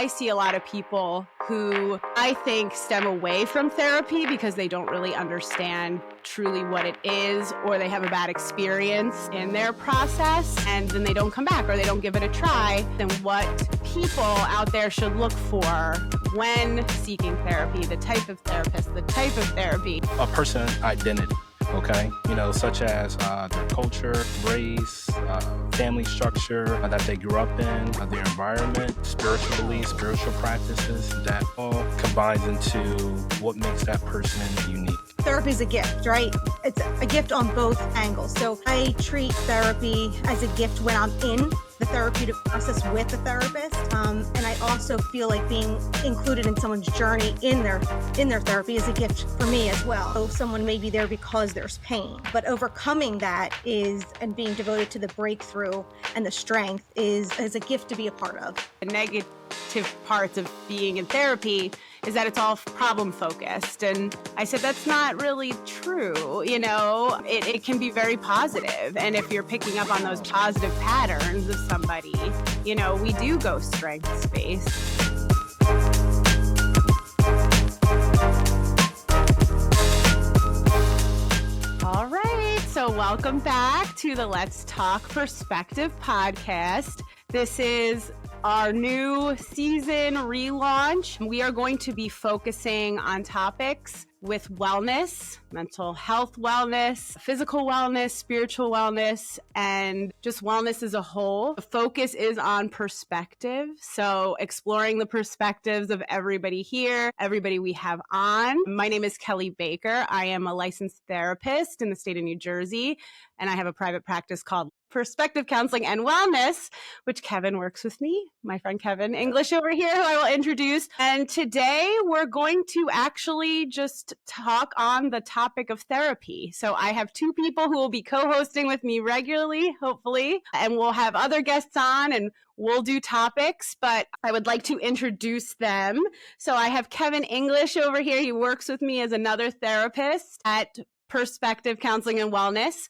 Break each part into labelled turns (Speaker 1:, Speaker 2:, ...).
Speaker 1: I see a lot of people who I think stem away from therapy because they don't really understand truly what it is, or they have a bad experience in their process and then they don't come back or they don't give it a try. Then what people out there should look for when seeking therapy, the type of therapist, the type of therapy.
Speaker 2: A person's identity, okay? Such as their culture, race, family structure that they grew up in, their environment, spiritual beliefs, spiritual practices, that all combines into what makes that person unique.
Speaker 3: Therapy is a gift, right? It's a gift on both angles. So I treat therapy as a gift when I'm in the therapeutic process with the therapist. And I also feel like being included in someone's journey in their therapy is a gift for me as well. So someone may be there because there's pain, but overcoming that and being devoted to the breakthrough and the strength is a gift to be a part of.
Speaker 1: The negative parts of being in therapy is that it's all problem focused. And I said, that's not really true. It can be very positive. And if you're picking up on those positive patterns of somebody, we do go strength based. All right. So welcome back to the Let's Talk Perspective podcast. This is our new season relaunch. We are going to be focusing on topics with wellness, mental health wellness, physical wellness, spiritual wellness, and just wellness as a whole. The focus is on perspective. So exploring the perspectives of everybody here, everybody we have on. My name is Kelly Baker. I am a licensed therapist in the state of New Jersey, and I have a private practice called Perspective Counseling and Wellness, which Kevin works with me, my friend Kevin English over here, who I will introduce. And today we're going to actually just talk on the topic of therapy. So I have two people who will be co-hosting with me regularly, hopefully, and we'll have other guests on and we'll do topics, but I would like to introduce them. So I have Kevin English over here. He works with me as another therapist at Perspective Counseling and Wellness.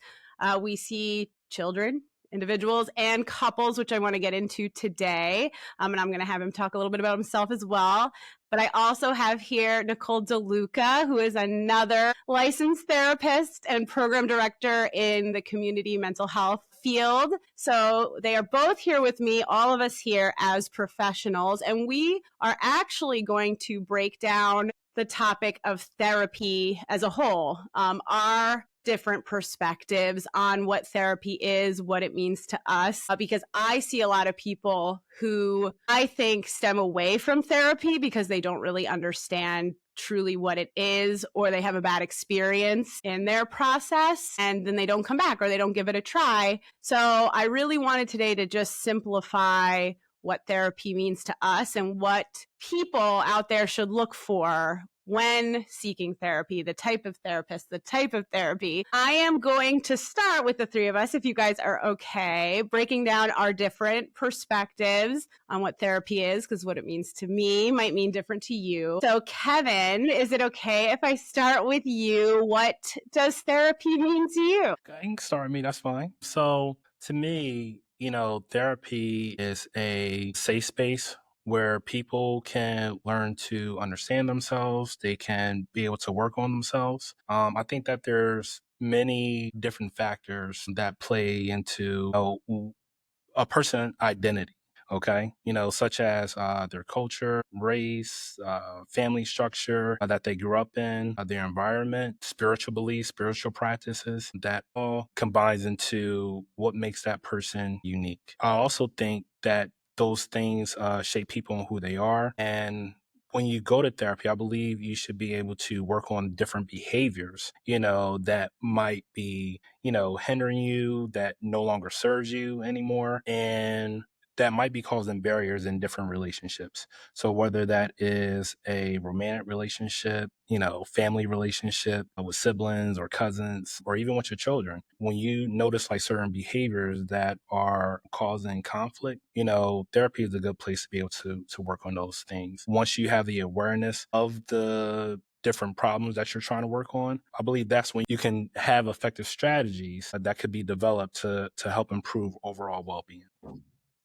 Speaker 1: We see children, individuals, and couples, which I want to get into today. And I'm going to have him talk a little bit about himself as well. But I also have here Nicole DeLuca, who is another licensed therapist and program director in the community mental health field. So they are both here with me, all of us here as professionals. And we are actually going to break down the topic of therapy as a whole. Our different perspectives on what therapy is, what it means to us, because I see a lot of people who I think stem away from therapy because they don't really understand truly what it is, or they have a bad experience in their process and then they don't come back or they don't give it a try. So I really wanted today to just simplify what therapy means to us and what people out there should look for when seeking therapy, the type of therapist, the type of therapy. I am going to start with the three of us, if you guys are okay, breaking down our different perspectives on what therapy is, because what it means to me might mean different to you. So Kevin, is it okay if I start with you? What does therapy mean to you?
Speaker 2: You can start with me, that's fine. So to me, therapy is a safe space where people can learn to understand themselves. They can be able to work on themselves. I think that there's many different factors that play into a person's identity. Okay, such as their culture, race, family structure that they grew up in, their environment, spiritual beliefs, spiritual practices, that all combines into what makes that person unique. I also think that those things shape people and who they are. And when you go to therapy, I believe you should be able to work on different behaviors, that might be, hindering you, that no longer serves you anymore. And that might be causing barriers in different relationships. So whether that is a romantic relationship, family relationship with siblings or cousins, or even with your children, when you notice like certain behaviors that are causing conflict, therapy is a good place to be able to work on those things. Once you have the awareness of the different problems that you're trying to work on, I believe that's when you can have effective strategies that could be developed to help improve overall well-being.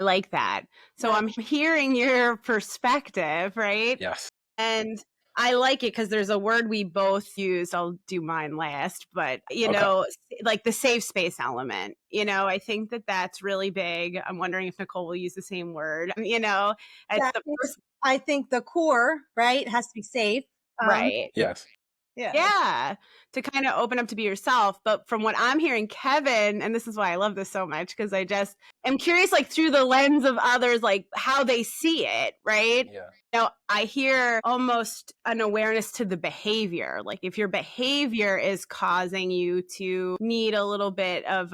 Speaker 1: I like that. So
Speaker 3: Yeah.
Speaker 1: I'm hearing your perspective, right?
Speaker 2: Yes.
Speaker 1: And I like it because there's a word we both use. I'll do mine last, but
Speaker 2: Okay.
Speaker 1: like the safe space element. I think that that's really big. I'm wondering if Nicole will use the same word. It's
Speaker 3: Yeah,
Speaker 1: the
Speaker 3: I think the core, right, has to be safe.
Speaker 1: right.
Speaker 2: Yes.
Speaker 3: Yeah.
Speaker 1: Yeah, to kind of open up to be yourself. But from what I'm hearing, Kevin, and this is why I love this so much, because I just am curious, like through the lens of others, like how they see it, right?
Speaker 2: Yeah.
Speaker 1: I hear almost an awareness to the behavior. Like if your behavior is causing you to need a little bit of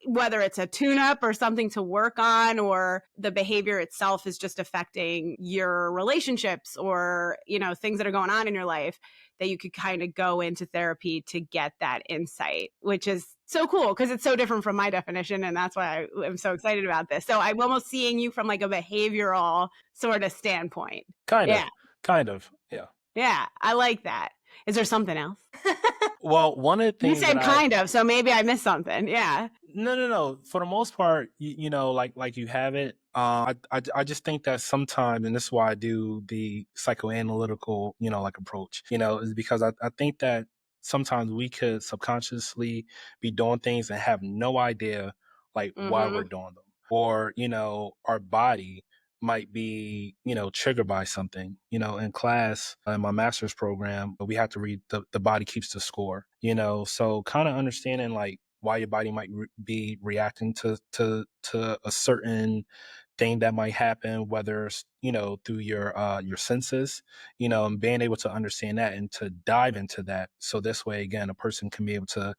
Speaker 1: whether it's a tune up or something to work on, or the behavior itself is just affecting your relationships or, things that are going on in your life, that you could kind of go into therapy to get that insight, which is so cool because it's so different from my definition. And that's why I'm so excited about this. So I'm almost seeing you from like a behavioral sort of standpoint.
Speaker 2: Kind
Speaker 1: Yeah.
Speaker 2: of. Yeah.
Speaker 1: Yeah. I like that. Is there something else?
Speaker 2: Well, one of the
Speaker 1: You
Speaker 2: things
Speaker 1: said
Speaker 2: that
Speaker 1: kind of, so maybe I missed something. Yeah.
Speaker 2: No. For the most part, like you have it. I just think that sometimes, and this is why I do the psychoanalytical, like approach, is because I think that sometimes we could subconsciously be doing things and have no idea like why we're doing them. Or, our body might be, triggered by something. In class, in my master's program, we have to read the body keeps the score, so kind of understanding like why your body might be reacting to a certain thing that might happen, whether it's through your senses, and being able to understand that and to dive into that. So this way, again, a person can be able to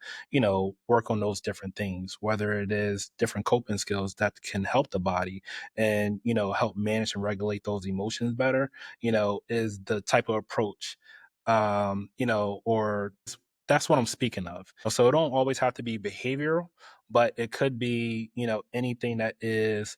Speaker 2: work on those different things, whether it is different coping skills that can help the body and help manage and regulate those emotions better. Is the type of approach or that's what I'm speaking of. So it don't always have to be behavioral, but it could be, anything that is,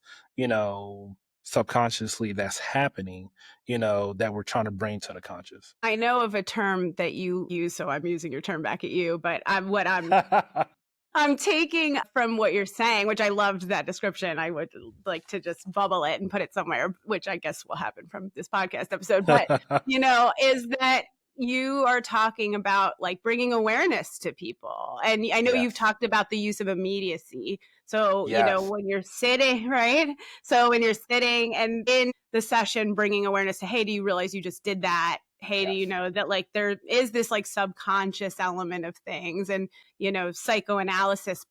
Speaker 2: subconsciously that's happening, that we're trying to bring to the conscious.
Speaker 1: I know of a term that you use, so I'm using your term back at you, but I'm taking from what you're saying, which I loved that description. I would like to just bubble it and put it somewhere, which I guess will happen from this podcast episode. But, is that you are talking about like bringing awareness to people. And I know you've
Speaker 2: Yes.
Speaker 1: talked about the use of immediacy. So,
Speaker 2: Yes.
Speaker 1: when you're sitting, right? So when you're sitting and in the session, bringing awareness to, hey, do you realize you just did that? Hey, do you know that like there is this like subconscious element of things? And psychoanalysis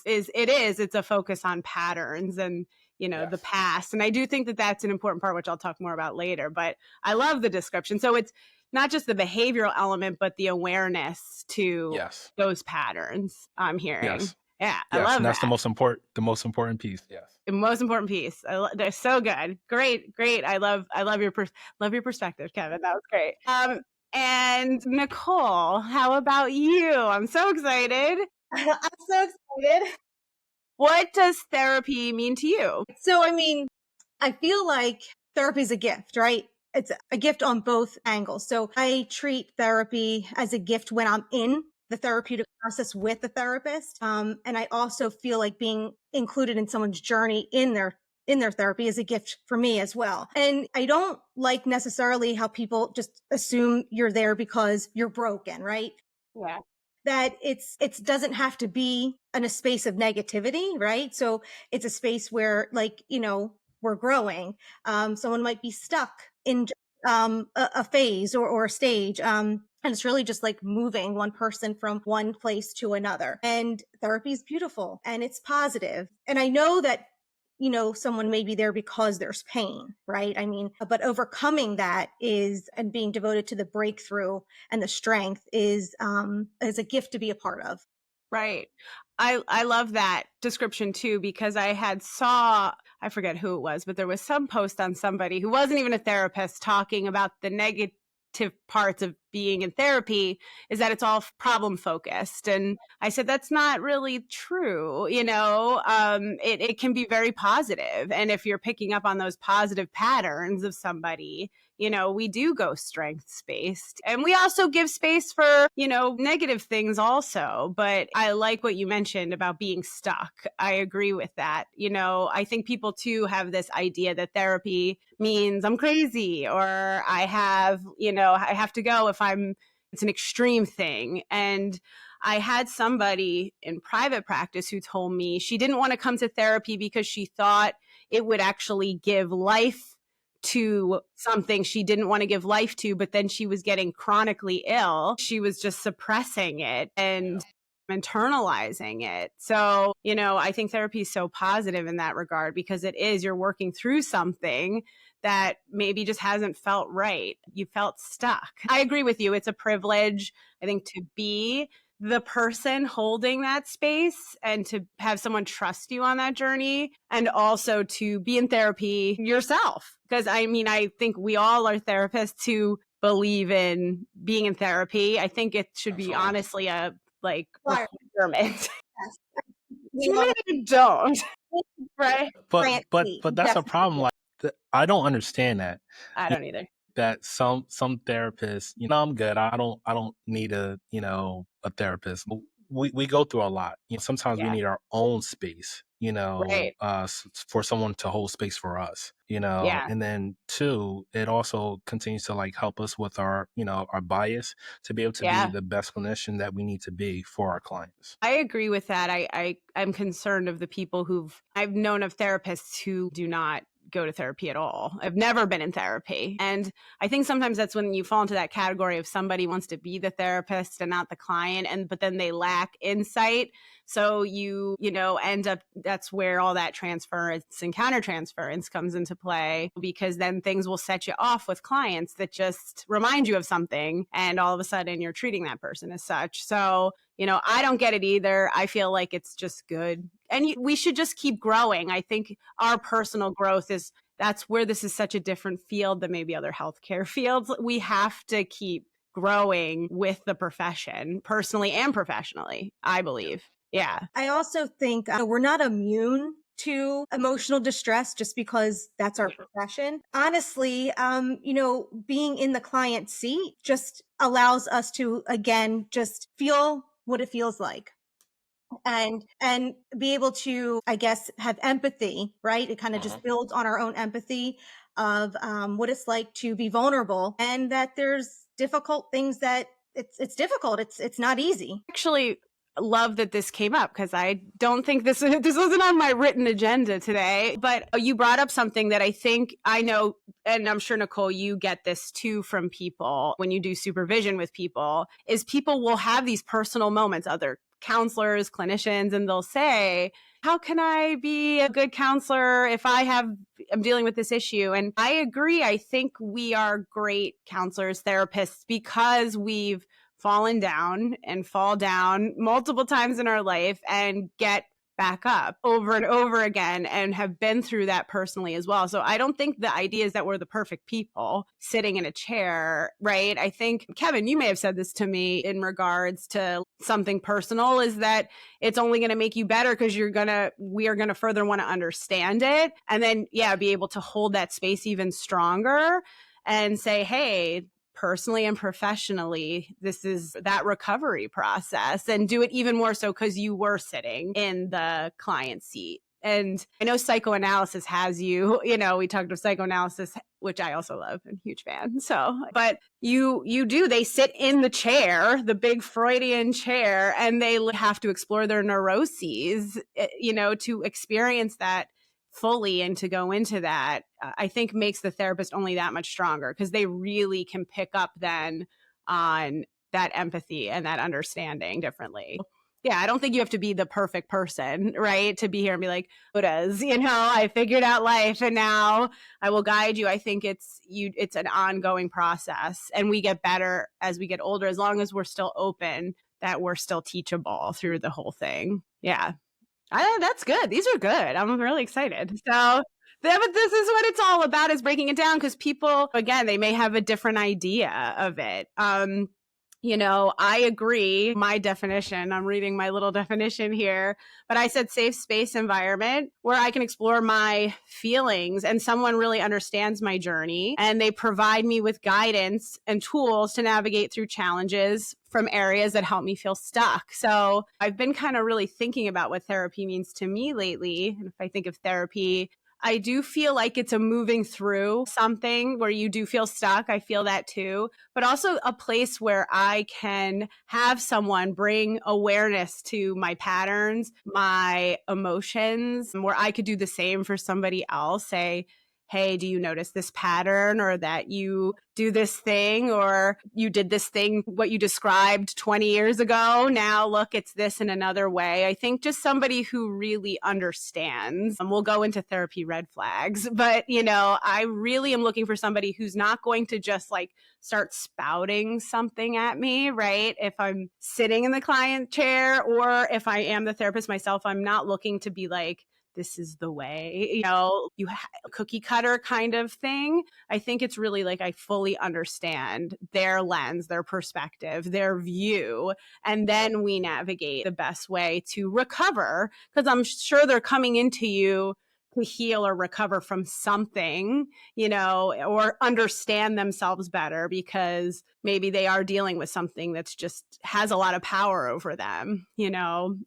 Speaker 1: it's a focus on patterns and the past. And I do think that that's an important part, which I'll talk more about later, but I love the description. So it's not just the behavioral element, but the awareness to those patterns I'm hearing. Yeah, I love
Speaker 2: and that's
Speaker 1: that.
Speaker 2: the most important piece. Yes.
Speaker 1: The most important piece. They're so good. Great. I love your perspective, Kevin. That was great. And Nicole, how about you? I'm so excited.
Speaker 3: I'm so excited.
Speaker 1: What does therapy mean to you?
Speaker 3: So, I feel like therapy is a gift, right? It's a gift on both angles. So I treat therapy as a gift when I'm in the therapeutic process with the therapist. And I also feel like being included in someone's journey in their therapy is a gift for me as well. And I don't like necessarily how people just assume you're there because you're broken, right?
Speaker 1: Yeah.
Speaker 3: That it doesn't have to be in a space of negativity, right? So it's a space where like, we're growing. Someone might be stuck in a phase or a stage. And it's really just like moving one person from one place to another. And therapy is beautiful and it's positive. And I know that, someone may be there because there's pain, right? But overcoming that and being devoted to the breakthrough and the strength is a gift to be a part of.
Speaker 1: Right. I love that description too, because I forget who it was, but there was some post on somebody who wasn't even a therapist talking about the negative parts of being in therapy is that it's all problem focused. And I said, that's not really true. It can be very positive. And if you're picking up on those positive patterns of somebody, we do go strengths based, and we also give space for, negative things also. But I like what you mentioned about being stuck. I agree with that. I think people too have this idea that therapy means I'm crazy, or I have to go if it's an extreme thing. And I had somebody in private practice who told me she didn't want to come to therapy because she thought it would actually give life to something she didn't want to give life to, but then she was getting chronically ill. She was just suppressing it and internalizing it. So, I think therapy is so positive in that regard, because you're working through something that maybe just hasn't felt right. You felt stuck. I agree with you. It's a privilege, I think, to be the person holding that space and to have someone trust you on that journey, and also to be in therapy yourself. Because I think we all are therapists who believe in being in therapy. I think it should be honestly a requirement.
Speaker 3: Yes.
Speaker 1: Too many don't, right?
Speaker 2: But that's a problem. Like, I don't understand that.
Speaker 1: I don't either.
Speaker 2: That some therapists, I'm good. I don't need a therapist. We go through a lot. Sometimes we need our own space.
Speaker 1: Right.
Speaker 2: For someone to hold space for us.
Speaker 1: Yeah.
Speaker 2: And then two, it also continues to help us with our our bias to be able to be the best clinician that we need to be for our clients.
Speaker 1: I agree with that. I'm concerned of the people I've known of therapists who do not go to therapy at all. I've never been in therapy. And I think sometimes that's when you fall into that category of somebody wants to be the therapist and not the client, but then they lack insight. So you end up, that's where all that transference and countertransference comes into play, because then things will set you off with clients that just remind you of something, and all of a sudden you're treating that person as such. So I don't get it either. I feel like it's just good. And we should just keep growing. I think our personal growth that's where this is such a different field than maybe other healthcare fields. We have to keep growing with the profession, personally and professionally, I believe. Yeah.
Speaker 3: I also think we're not immune to emotional distress just because that's our profession. Honestly, being in the client seat just allows us to, again, just feel what it feels like, and be able to, I guess, have empathy, right? It kind of just builds on our own empathy of what it's like to be vulnerable, and that there's difficult things that it's difficult. It's not easy.
Speaker 1: Actually, love that this came up, because I don't think this wasn't on my written agenda today, but you brought up something that I know, and I'm sure, Nicole, you get this too from people when you do supervision with people, is people will have these personal moments, other counselors, clinicians, and they'll say, how can I be a good counselor if I'm dealing with this issue? And I agree. I think we are great counselors, therapists, because we've fallen down and fall down multiple times in our life and get back up over and over again, and have been through that personally as well. So I don't think the idea is that we're the perfect people sitting in a chair, right? I think, Kevin, you may have said this to me in regards to something personal, is that it's only going to make you better because we are going to further want to understand it. And then, be able to hold that space even stronger and say, hey, personally and professionally, this is that recovery process, and do it even more so because you were sitting in the client seat. And I know psychoanalysis has you, we talked about psychoanalysis, which I also love and huge fan. So, but they sit in the chair, the big Freudian chair, and they have to explore their neuroses, to experience that fully, and to go into that, I think makes the therapist only that much stronger, because they really can pick up then on that empathy and that understanding differently. Yeah, I don't think you have to be the perfect person, right, to be here and be like, Buddhas, I figured out life and now I will guide you. I think it's an ongoing process, and we get better as we get older, as long as we're still open, that we're still teachable through the whole thing. Yeah. That's good. These are good. I'm really excited. So But this is what it's all about, is breaking it down, because people, again, they may have a different idea of it. I agree. My definition, I'm reading my little definition here, but I said safe space environment where I can explore my feelings and someone really understands my journey and they provide me with guidance and tools to navigate through challenges from areas that help me feel stuck. So I've been kind of really thinking about what therapy means to me lately. And if I think of therapy, I do feel like it's a moving through something where you do feel stuck. I feel that too, but also a place where I can have someone bring awareness to my patterns, my emotions, where I could do the same for somebody else. Say, hey, do you notice this pattern, or that you do this thing, or you did this thing, what you described 20 years ago. Now look, it's this in another way. I think just somebody who really understands, and we'll go into therapy red flags, but I really am looking for somebody who's not going to just like start spouting something at me, right? If I'm sitting in the client chair or if I am the therapist myself, I'm not looking to be like, this is the way, cookie cutter kind of thing. I think it's really like I fully understand their lens, their perspective, their view, and then we navigate the best way to recover, because I'm sure they're coming into you to heal or recover from something, or understand themselves better because maybe they are dealing with something that's just has a lot of power over them,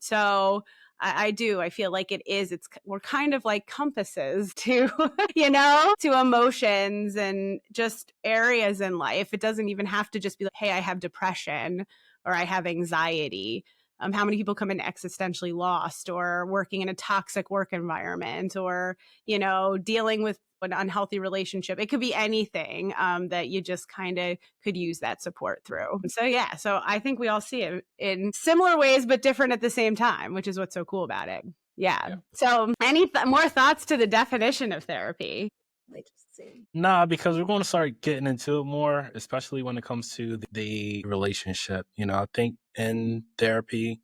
Speaker 1: So I do. I feel like we're kind of like compasses to, to emotions and just areas in life. It doesn't even have to just be like, hey, I have depression or I have anxiety. How many people come in existentially lost or working in a toxic work environment or, dealing with an unhealthy relationship? It could be anything that you just kind of could use that support through. So I think we all see it in similar ways, but different at the same time, which is what's so cool about it. Yeah. So any more thoughts to the definition of therapy?
Speaker 2: Nah, because we're going to start getting into it more, especially when it comes to the relationship. I think in therapy,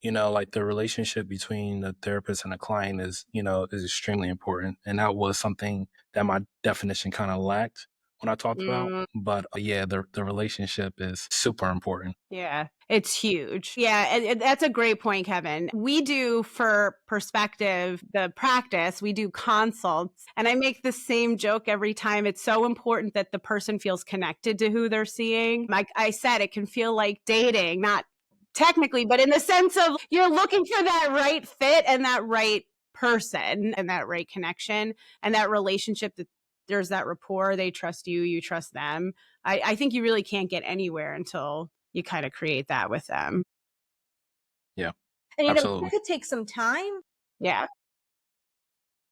Speaker 2: like the relationship between the therapist and the client is extremely important. And that was something that my definition kind of lacked when I talked about. But the relationship is super important.
Speaker 1: Yeah, it's huge. Yeah, and that's a great point, Kevin. We do, for perspective, the practice, we do consults. And I make the same joke every time. It's so important that the person feels connected to who they're seeing. Like I said, it can feel like dating, not technically, but in the sense of you're looking for that right fit and that right person and that right connection and that relationship, that there's that rapport. They trust you, you trust them. I think you really can't get anywhere until you kind of create that with them.
Speaker 2: Yeah,
Speaker 3: And
Speaker 2: absolutely.
Speaker 3: it could take some time.
Speaker 1: Yeah.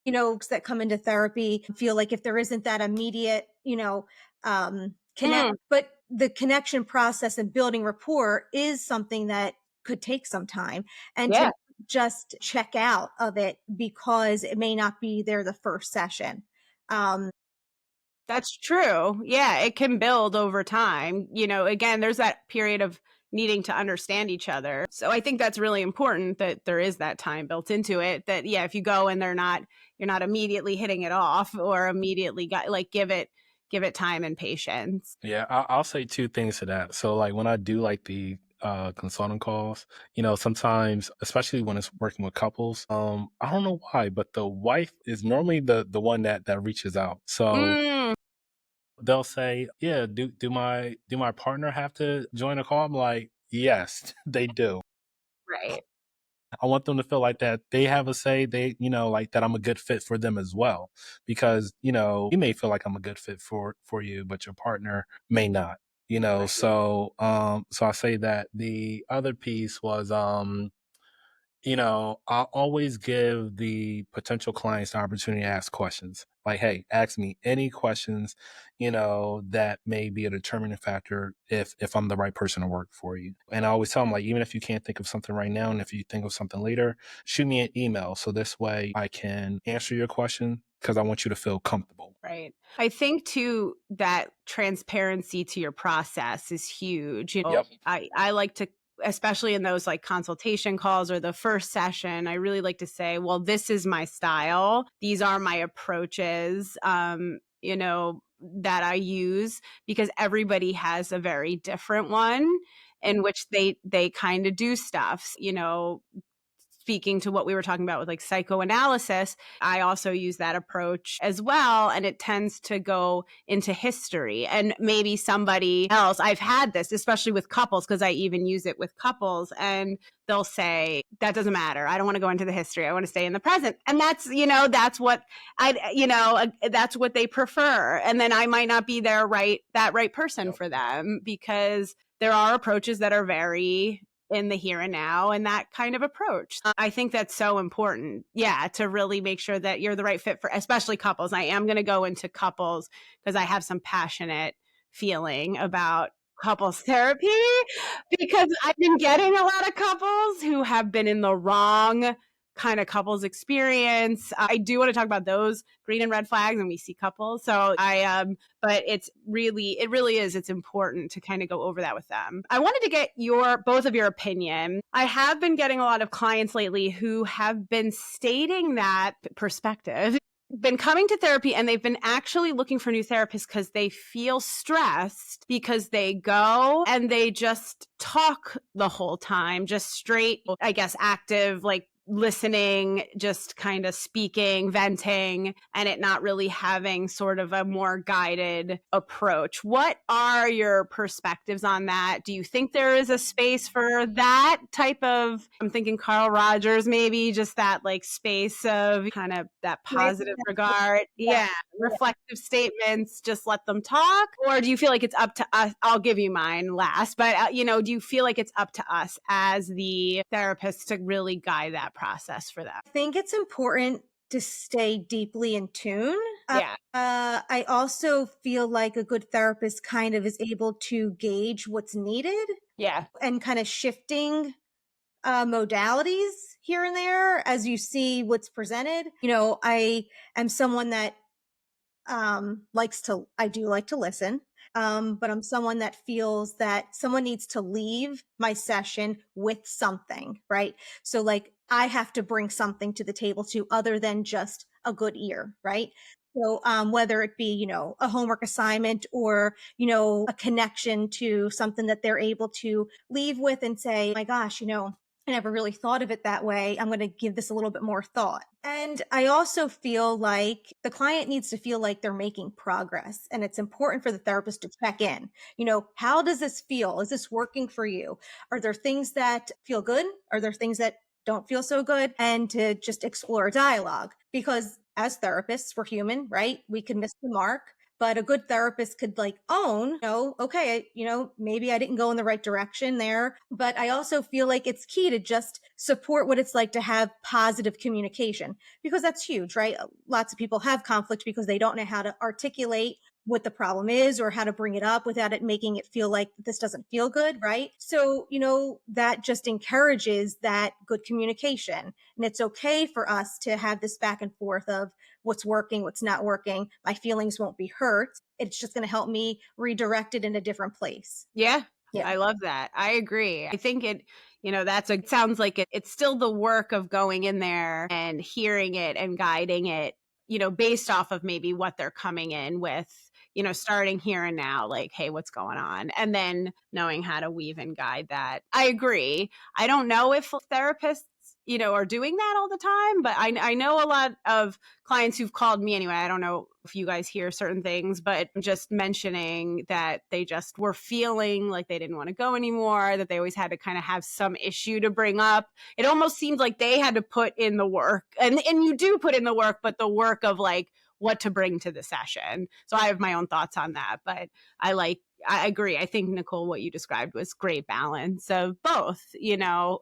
Speaker 3: That come into therapy feel like if there isn't that immediate, connect, but the connection process and building rapport is something that could take some time, and to just check out of it because it may not be there the first session.
Speaker 1: That's true. Yeah, it can build over time. Again, there's that period of needing to understand each other. So I think that's really important that there is that time built into it, that if you go and you're not immediately hitting it off or immediately give it time and patience.
Speaker 2: Yeah, I'll say two things to that. So like when I do like the consulting calls, sometimes, especially when it's working with couples, I don't know why, but the wife is normally the one that reaches out. So they'll say, yeah, do my partner have to join a call? I'm like, yes, they do.
Speaker 1: Right.
Speaker 2: I want them to feel like that they have a say, they, like that I'm a good fit for them as well. Because, you may feel like I'm a good fit for you, but your partner may not,
Speaker 1: Right.
Speaker 2: So I say that. The other piece was I'll always give the potential clients the opportunity to ask questions. Like, hey, ask me any questions, that may be a determining factor if I'm the right person to work for you. And I always tell them, like, even if you can't think of something right now, and if you think of something later, shoot me an email. So this way I can answer your question, because I want you to feel comfortable.
Speaker 1: Right. I think too that transparency to your process is huge.
Speaker 2: Yep.
Speaker 1: I like to especially in those like consultation calls or the first session, I really like to say, well, this is my style. These are my approaches, that I use, because everybody has a very different one in which they kind of do stuff, speaking to what we were talking about with like psychoanalysis, I also use that approach as well. And it tends to go into history. And maybe somebody else, I've had this, especially with couples, because I even use it with couples, and they'll say, that doesn't matter. I don't want to go into the history. I want to stay in the present. And that's, that's what that's what they prefer. And then I might not be that right person for them, because there are approaches that are very in the here and now, and that kind of approach. I think that's so important. Yeah, to really make sure that you're the right fit for, especially couples. I am going to go into couples because I have some passionate feeling about couples therapy, because I've been getting a lot of couples who have been in the wrong kind of couples experience. I do want to talk about those green and red flags, and we see couples. So but it really is, it's important to kind of go over that with them. I wanted to get both of your opinion. I have been getting a lot of clients lately who have been stating that perspective, been coming to therapy, and they've been actually looking for new therapists because they feel stressed, because they go and they just talk the whole time, just straight, I guess, active, like listening, just kind of speaking, venting, and it not really having sort of a more guided approach. What are your perspectives on that? Do you think there is a space for that type of, I'm thinking Carl Rogers, maybe just that like space of kind of that positive regard? Yeah. Reflective statements, just let them talk? Or do you feel like it's up to us? I'll give you mine last, but do you feel like it's up to us as the therapist to really guide that process for them?
Speaker 3: I think it's important to stay deeply in tune.
Speaker 1: Yeah.
Speaker 3: I also feel like a good therapist kind of is able to gauge what's needed.
Speaker 1: Yeah.
Speaker 3: And kind of shifting modalities here and there as you see what's presented. I am someone that I do like to listen. But I'm someone that feels that someone needs to leave my session with something, right? So like I have to bring something to the table too, other than just a good ear, right? So whether it be, a homework assignment or, a connection to something that they're able to leave with and say, my gosh, I never really thought of it that way. I'm going to give this a little bit more thought. And I also feel like the client needs to feel like they're making progress. And it's important for the therapist to check in. How does this feel? Is this working for you? Are there things that feel good? Are there things that don't feel so good? And to just explore dialogue, because as therapists, we're human, right? We can miss the mark. But a good therapist could like own, okay, maybe I didn't go in the right direction there. But I also feel like it's key to just support what it's like to have positive communication, because that's huge, right? Lots of people have conflict because they don't know how to articulate what the problem is or how to bring it up without it making it feel like this doesn't feel good, right? So, that just encourages that good communication. And it's okay for us to have this back and forth of what's working, what's not working. My feelings won't be hurt. It's just going to help me redirect it in a different place.
Speaker 1: Yeah. I love that. I agree. I think it sounds like it's still the work of going in there and hearing it and guiding it, based off of maybe what they're coming in with, starting here and now, like, hey, what's going on? And then knowing how to weave and guide that. I agree. I don't know if therapists, are doing that all the time, but I know a lot of clients who've called me anyway. I don't know if you guys hear certain things, but just mentioning that they just were feeling like they didn't want to go anymore, that they always had to kind of have some issue to bring up. It almost seemed like they had to put in the work, and you do put in the work, but the work of like what to bring to the session. So I have my own thoughts on that, but I agree. I think, Nicole, what you described was great balance of both,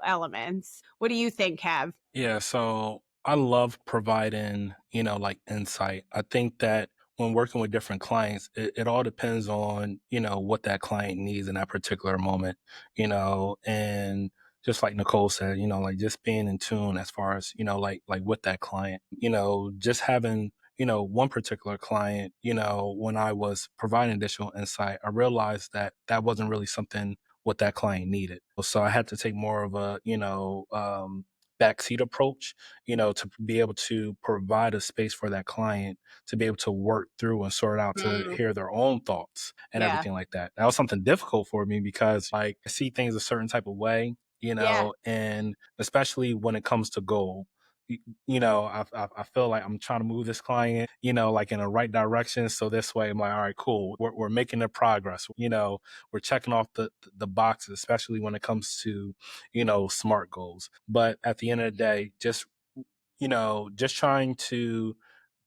Speaker 1: elements. What do you think, Kev?
Speaker 2: Yeah, so I love providing, like insight. I think that when working with different clients, it all depends on, what that client needs in that particular moment, and just like Nicole said, like just being in tune as far as, like with that client, just having, one particular client, when I was providing additional insight, I realized that that wasn't really something what that client needed. So I had to take more of a, backseat approach, to be able to provide a space for that client to be able to work through and sort out, to
Speaker 1: Mm,
Speaker 2: hear their own thoughts and
Speaker 1: yeah.
Speaker 2: everything like that. That was something difficult for me because like I see things a certain type of way,
Speaker 1: Yeah.
Speaker 2: and especially when it comes to goal. y- I feel like I'm trying to move this client, like in the right direction. So this way I'm like, all right, cool. We're making the progress. We're checking off the boxes, especially when it comes to, SMART goals. But at the end of the day, just trying to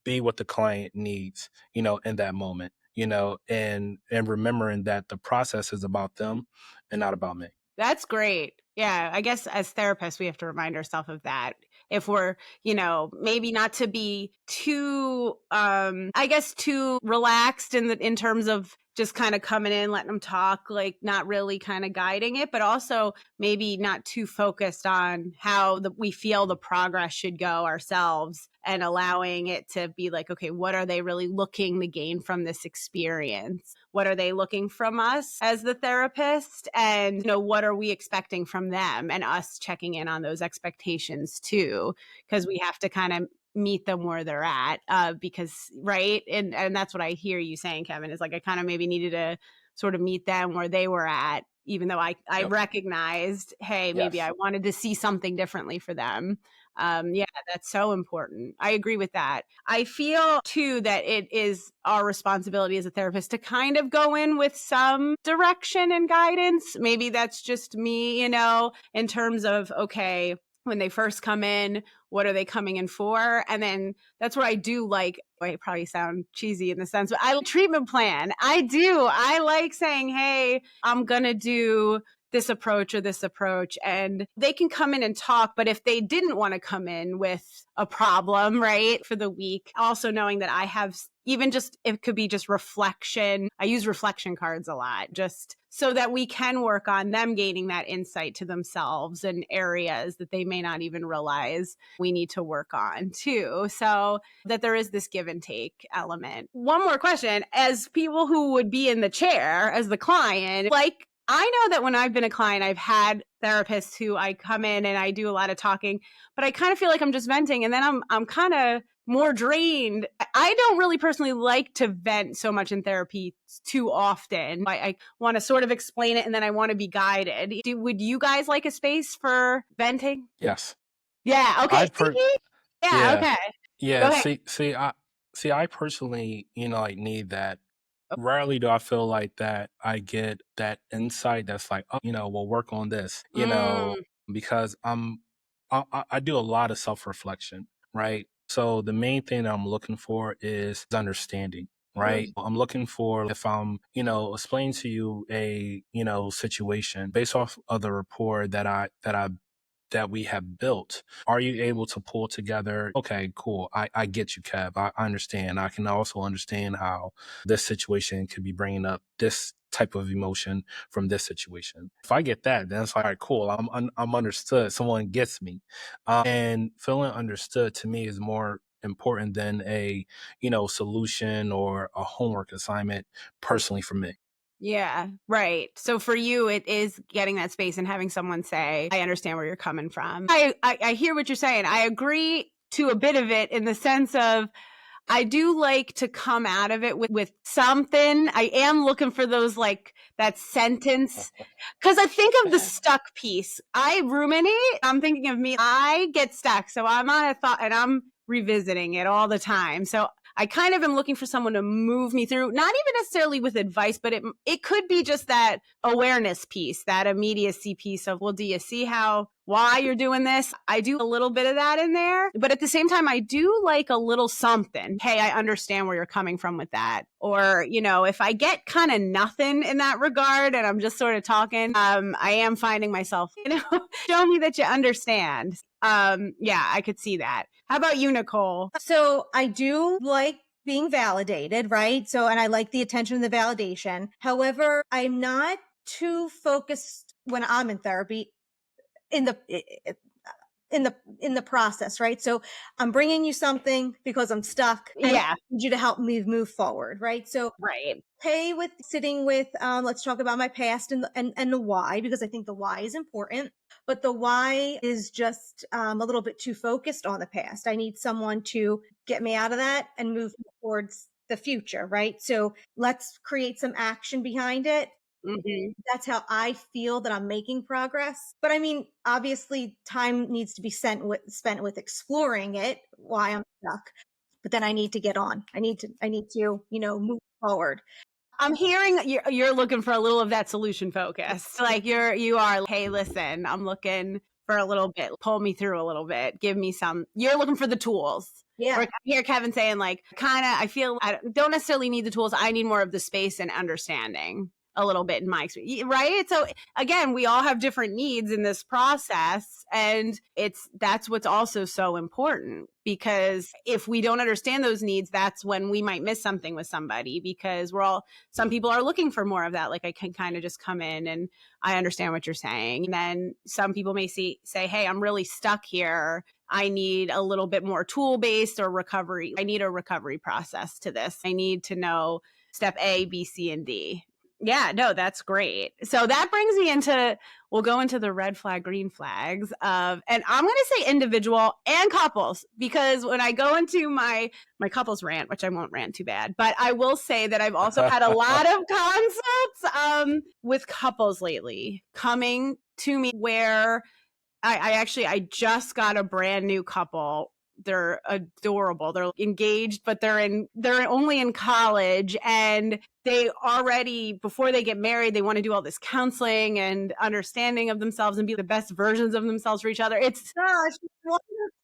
Speaker 2: be what the client needs, in that moment, and remembering that the process is about them and not about me.
Speaker 1: That's great. Yeah, I guess as therapists, we have to remind ourselves of that. If we're, maybe not to be too, I guess, too relaxed in terms of just kind of coming in, letting them talk, like not really kind of guiding it, but also maybe not too focused on how we feel the progress should go ourselves, and allowing it to be like, okay, what are they really looking to gain from this experience? What are they looking from us as the therapist? And, what are we expecting from them, and us checking in on those expectations too, because we have to kind of meet them where they're at, because right, and that's what I hear you saying, Kevin, is like I kind of maybe needed to sort of meet them where they were at, even though I
Speaker 2: Yep.
Speaker 1: recognized, hey, maybe
Speaker 2: Yes.
Speaker 1: I wanted to see something differently for them. Yeah, that's so important. I agree with that. I feel too that it is our responsibility as a therapist to kind of go in with some direction and guidance. Maybe that's just me, in terms of, okay, when they first come in, what are they coming in for? And then that's where I do like, I probably sound cheesy in the sense, but I treatment plan. I do. I like saying, hey, I'm going to do this approach or this approach, and they can come in and talk. But if they didn't want to come in with a problem, right, for the week, also knowing that I have, even just, it could be just reflection. I use reflection cards a lot, just so that we can work on them gaining that insight to themselves and areas that they may not even realize we need to work on too. So that there is this give and take element. One more question, as people who would be in the chair as the client, like, I know that when I've been a client, I've had therapists who I come in and I do a lot of talking, but I kind of feel like I'm just venting, and then I'm kind of more drained. I don't really personally like to vent so much in therapy too often. I want to sort of explain it, and then I want to be guided. Would you guys like a space for venting?
Speaker 2: Yes.
Speaker 1: Yeah. Okay.
Speaker 2: I per
Speaker 1: See? Yeah.
Speaker 2: Yeah.
Speaker 1: Okay. Go
Speaker 2: Yeah.
Speaker 1: ahead.
Speaker 2: I personally, like need that. Rarely do I feel like that I get that insight that's like, oh, we'll work on this,
Speaker 1: Mm,
Speaker 2: because I do a lot of self-reflection, right? So the main thing that I'm looking for is understanding, right? I'm looking for, if I'm, explaining to you a, situation based off of the rapport that we have built, are you able to pull together, okay, cool, I get you, Kev, I understand. I can also understand how this situation could be bringing up this type of emotion from this situation. If I get that, then it's like, all right, cool, I'm understood. Someone gets me. And feeling understood to me is more important than a, solution or a homework assignment, personally, for me.
Speaker 1: yeah, right. So for you, it is getting that space and having someone say, I understand where you're coming from. I hear what you're saying. I agree to a bit of it, in the sense of, I do like to come out of it with something. I am looking for those, like that sentence, because I think of the stuck piece. I ruminate. I'm thinking of me. I get stuck. So I'm on a thought and I'm revisiting it all the time. So I kind of am looking for someone to move me through, not even necessarily with advice, but it could be just that awareness piece, that immediacy piece of, well, do you see why you're doing this? I do a little bit of that in there, but at the same time, I do like a little something. Hey, I understand where you're coming from with that. Or, if I get kind of nothing in that regard and I'm just sort of talking, I am finding myself, show me that you understand. Yeah, I could see that. How about you, Nicole?
Speaker 3: So I do like being validated, right? So, and I like the attention and the validation. However, I'm not too focused when I'm in therapy in the in the process, right? So I'm bringing you something because I'm stuck, and
Speaker 1: Yeah.
Speaker 3: I need you to help me move forward, right? So
Speaker 1: Right.
Speaker 3: okay with sitting with, let's talk about my past and the why, because I think the why is important, but the why is just a little bit too focused on the past. I need someone to get me out of that and move towards the future, right? So let's create some action behind it.
Speaker 1: Hmm.
Speaker 3: That's how I feel that I'm making progress. But I mean, obviously, time needs to be spent with exploring it, why I'm stuck. But then I need to get on. I need to, move forward.
Speaker 1: I'm hearing you're looking for a little of that solution focus. Like you are, hey, listen, I'm looking for a little bit. Pull me through a little bit. Give me some. You're looking for the tools. Or
Speaker 3: Yeah.
Speaker 1: I hear Kevin saying like, kind of, I feel I don't necessarily need the tools. I need more of the space and understanding a little bit in my experience, right? So again, we all have different needs in this process, and that's what's also so important, because if we don't understand those needs, that's when we might miss something with somebody, because some people are looking for more of that. Like, I can kind of just come in and I understand what you're saying. And then some people may say, hey, I'm really stuck here. I need a little bit more tool based or recovery. I need a recovery process to this. I need to know step A, B, C, and D. Yeah, no, that's great. So that brings me we'll go into the red flag, green flags and I'm going to say individual and couples, because when I go into my couples rant, which I won't rant too bad, but I will say that I've also had a lot of consults with couples lately coming to me where I just got a brand new couple. They're adorable. They're engaged, but they're only in college, and they already, before they get married, they want to do all this counseling and understanding of themselves and be the best versions of themselves for each other.
Speaker 3: Gosh,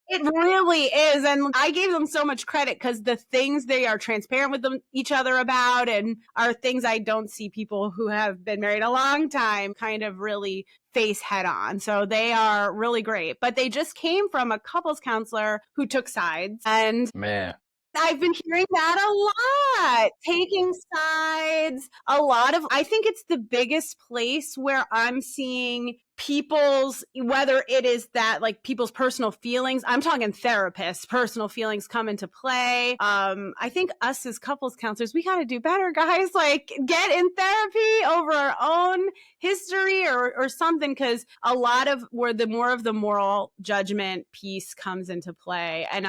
Speaker 1: It really is. And I gave them so much credit because the things they are transparent with each other about and are things I don't see people who have been married a long time kind of really face head on. So they are really great. But they just came from a couples counselor who took sides. And
Speaker 2: Man.
Speaker 1: I've been hearing that a lot. Taking sides, I think it's the biggest place where I'm seeing whether it is that like people's personal feelings, I'm talking therapists, personal feelings come into play. I think us as couples counselors, we got to do better, guys. Like, get in therapy over our own history or something, because a lot of where the more of the moral judgment piece comes into play, and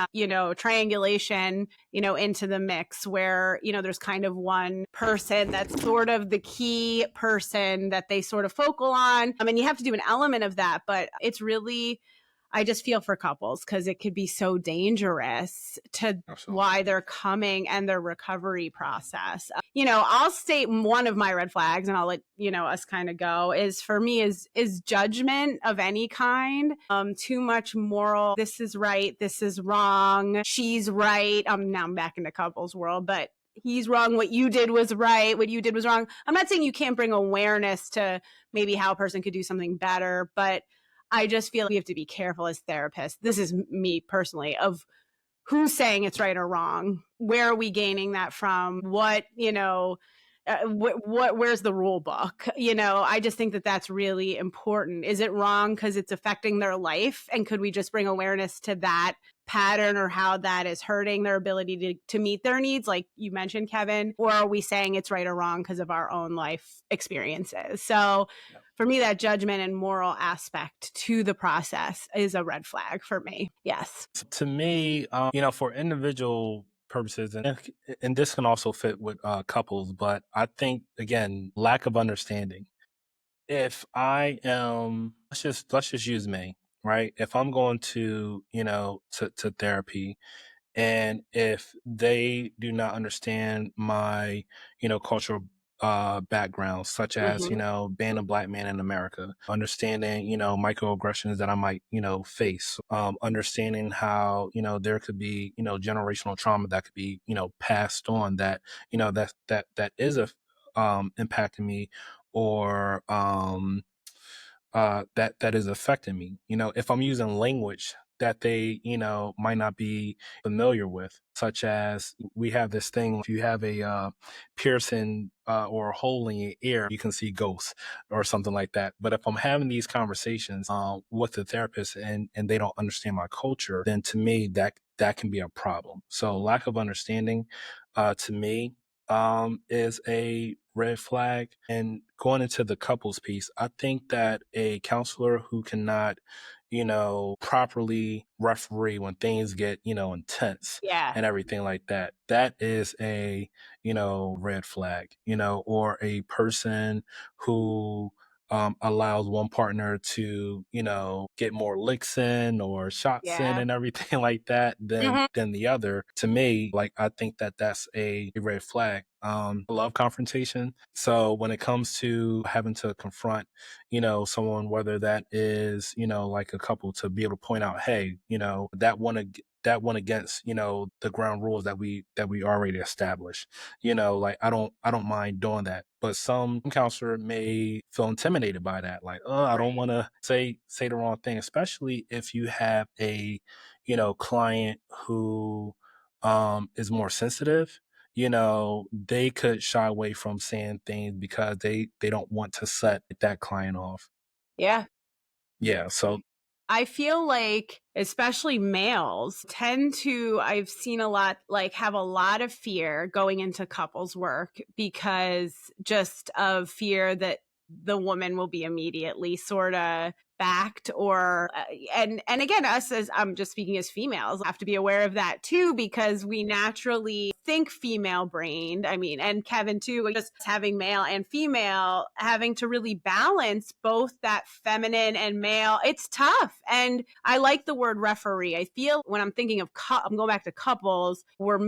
Speaker 1: triangulation into the mix, where there's kind of one person that's sort of the key person that they sort of focal on. I mean, you have to do an element of that, but it's really, I just feel for couples because it could be so dangerous to
Speaker 2: Absolutely.
Speaker 1: why they're coming and their recovery process. I'll state one of my red flags and I'll let us kind of go, is for me is judgment of any kind. Too much moral, this is right, this is wrong, she's right. Now I'm back in the couples world, but he's wrong, what you did was right, what you did was wrong. I'm not saying you can't bring awareness to maybe how a person could do something better, but I just feel we have to be careful as therapists. This is me personally, of who's saying it's right or wrong. Where are we gaining that from? What, where's the rule book? I just think that that's really important. Is it wrong because it's affecting their life? And could we just bring awareness to that pattern or how that is hurting their ability to meet their needs, like you mentioned, Kevin? Or are we saying it's right or wrong because of our own life experiences? So for me, that judgment and moral aspect to the process is a red flag for me. Yes.
Speaker 2: To me, for individual purposes, and this can also fit with couples, but I think, again, lack of understanding. If I am, let's just use me, right? If I'm going to, to therapy, and if they do not understand my, cultural background, such as, being a Black man in America, understanding, microaggressions that I might, face, understanding how, there could be, generational trauma that could be, passed on, that, that is impacting me, or that is affecting me. If I'm using language that they, might not be familiar with, such as we have this thing, if you have a piercing or a hole in your ear, you can see ghosts or something like that. But if I'm having these conversations with the therapist and they don't understand my culture, then to me, that can be a problem. So lack of understanding to me is a red flag. And going into the couples piece, I think that a counselor who cannot, properly referee when things get, intense
Speaker 1: Yeah.
Speaker 2: and everything like that, that is a, red flag, or a person who allows one partner to, get more licks in or shots in
Speaker 1: Yeah.
Speaker 2: and everything like that
Speaker 1: Mhm.
Speaker 2: than the other. To me, like, I think that that's a red flag. I love confrontation. So when it comes to having to confront, someone, whether that is, like a couple, to be able to point out, hey, that went against, the ground rules that we already established. Like, I don't mind doing that. But some counselor may feel intimidated by that. Like, oh, I don't
Speaker 1: Right.
Speaker 2: want to say the wrong thing, especially if you have a, client who is more sensitive. They could shy away from saying things because they don't want to set that client off.
Speaker 1: Yeah.
Speaker 2: Yeah. So
Speaker 1: I feel like especially males tend to, I've seen a lot, like have a lot of fear going into couples work because just of fear that the woman will be immediately sort of backed or and again, us, as I'm just speaking as females, have to be aware of that too, because we naturally think female brained. I mean, and Kevin too, just having male and female, having to really balance both that feminine and male, it's tough. And I like the word referee. I feel when I'm thinking of I'm going back to couples, we're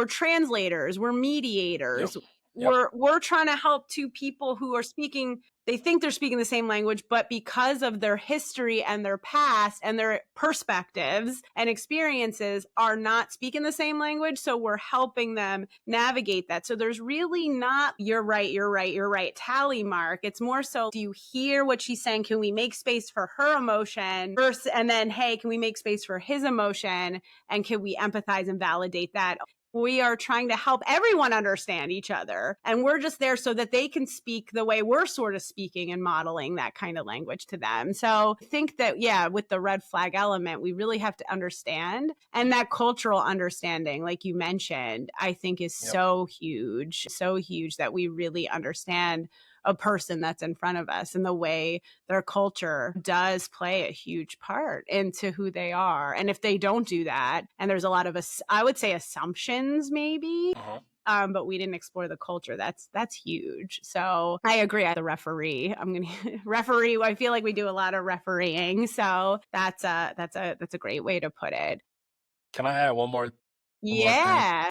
Speaker 1: translators, we're
Speaker 2: yep,
Speaker 1: mediators,
Speaker 2: yep.
Speaker 1: we're trying to help two people who are speaking, they think they're speaking the same language, but because of their history and their past and their perspectives and experiences are not speaking the same language. So we're helping them navigate that. So there's really not, you're right, you're right, you're right, tally mark. It's more so, do you hear what she's saying? Can we make space for her emotion versus, and then, hey, can we make space for his emotion? And can we empathize and validate that? We are trying to help everyone understand each other. And we're just there so that they can speak the way we're sort of speaking and modeling that kind of language to them. So I think that, yeah, with the red flag element, we really have to understand. And that cultural understanding, like you mentioned, I think is
Speaker 2: Yep.
Speaker 1: so huge that we really understand a person that's in front of us and the way their culture does play a huge part into who they are. And if they don't do that, and there's a lot of I would say assumptions maybe,
Speaker 2: Uh-huh.
Speaker 1: but we didn't explore the culture. That's huge. So I agree. The referee, I'm gonna referee. I feel like we do a lot of refereeing, so that's a great way to put it.
Speaker 2: Can I add one more thing?
Speaker 1: Yeah.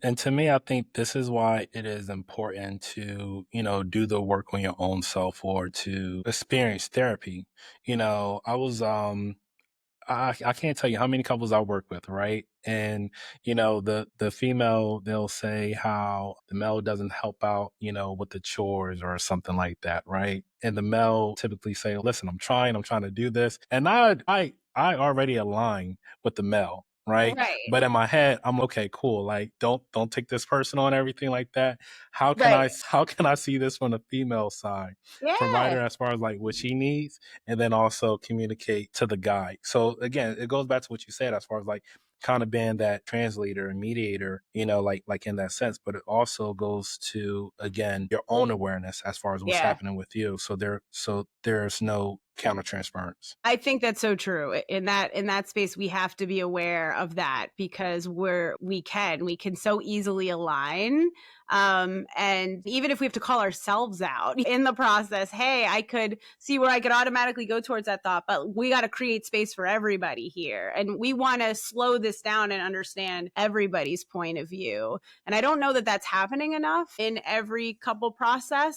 Speaker 2: And to me, I think this is why it is important to, do the work on your own self or to experience therapy. I was I can't tell you how many couples I work with, right? And the female, they'll say how the male doesn't help out, with the chores or something like that, right? And the male typically say, "Listen, I'm trying to do this," and I already align with the male, right?
Speaker 1: Right.
Speaker 2: But in my head, I'm okay, cool. Like, don't take this personal and everything like that. How can
Speaker 1: Right.
Speaker 2: I see this from the female side? Provide
Speaker 1: Yeah.
Speaker 2: her as far as like what she needs, and then also communicate to the guy. So again, it goes back to what you said as far as like kind of being that translator and mediator, like in that sense. But it also goes to, again, your own awareness as far as what's
Speaker 1: Yeah.
Speaker 2: happening with you. So there's no countertransference.
Speaker 1: I think that's so true. In that space, we have to be aware of that because we can so easily align. And even if we have to call ourselves out in the process, hey, I could see where I could automatically go towards that thought, but we got to create space for everybody here. And we want to slow this down and understand everybody's point of view. And I don't know that that's happening enough in every couple process.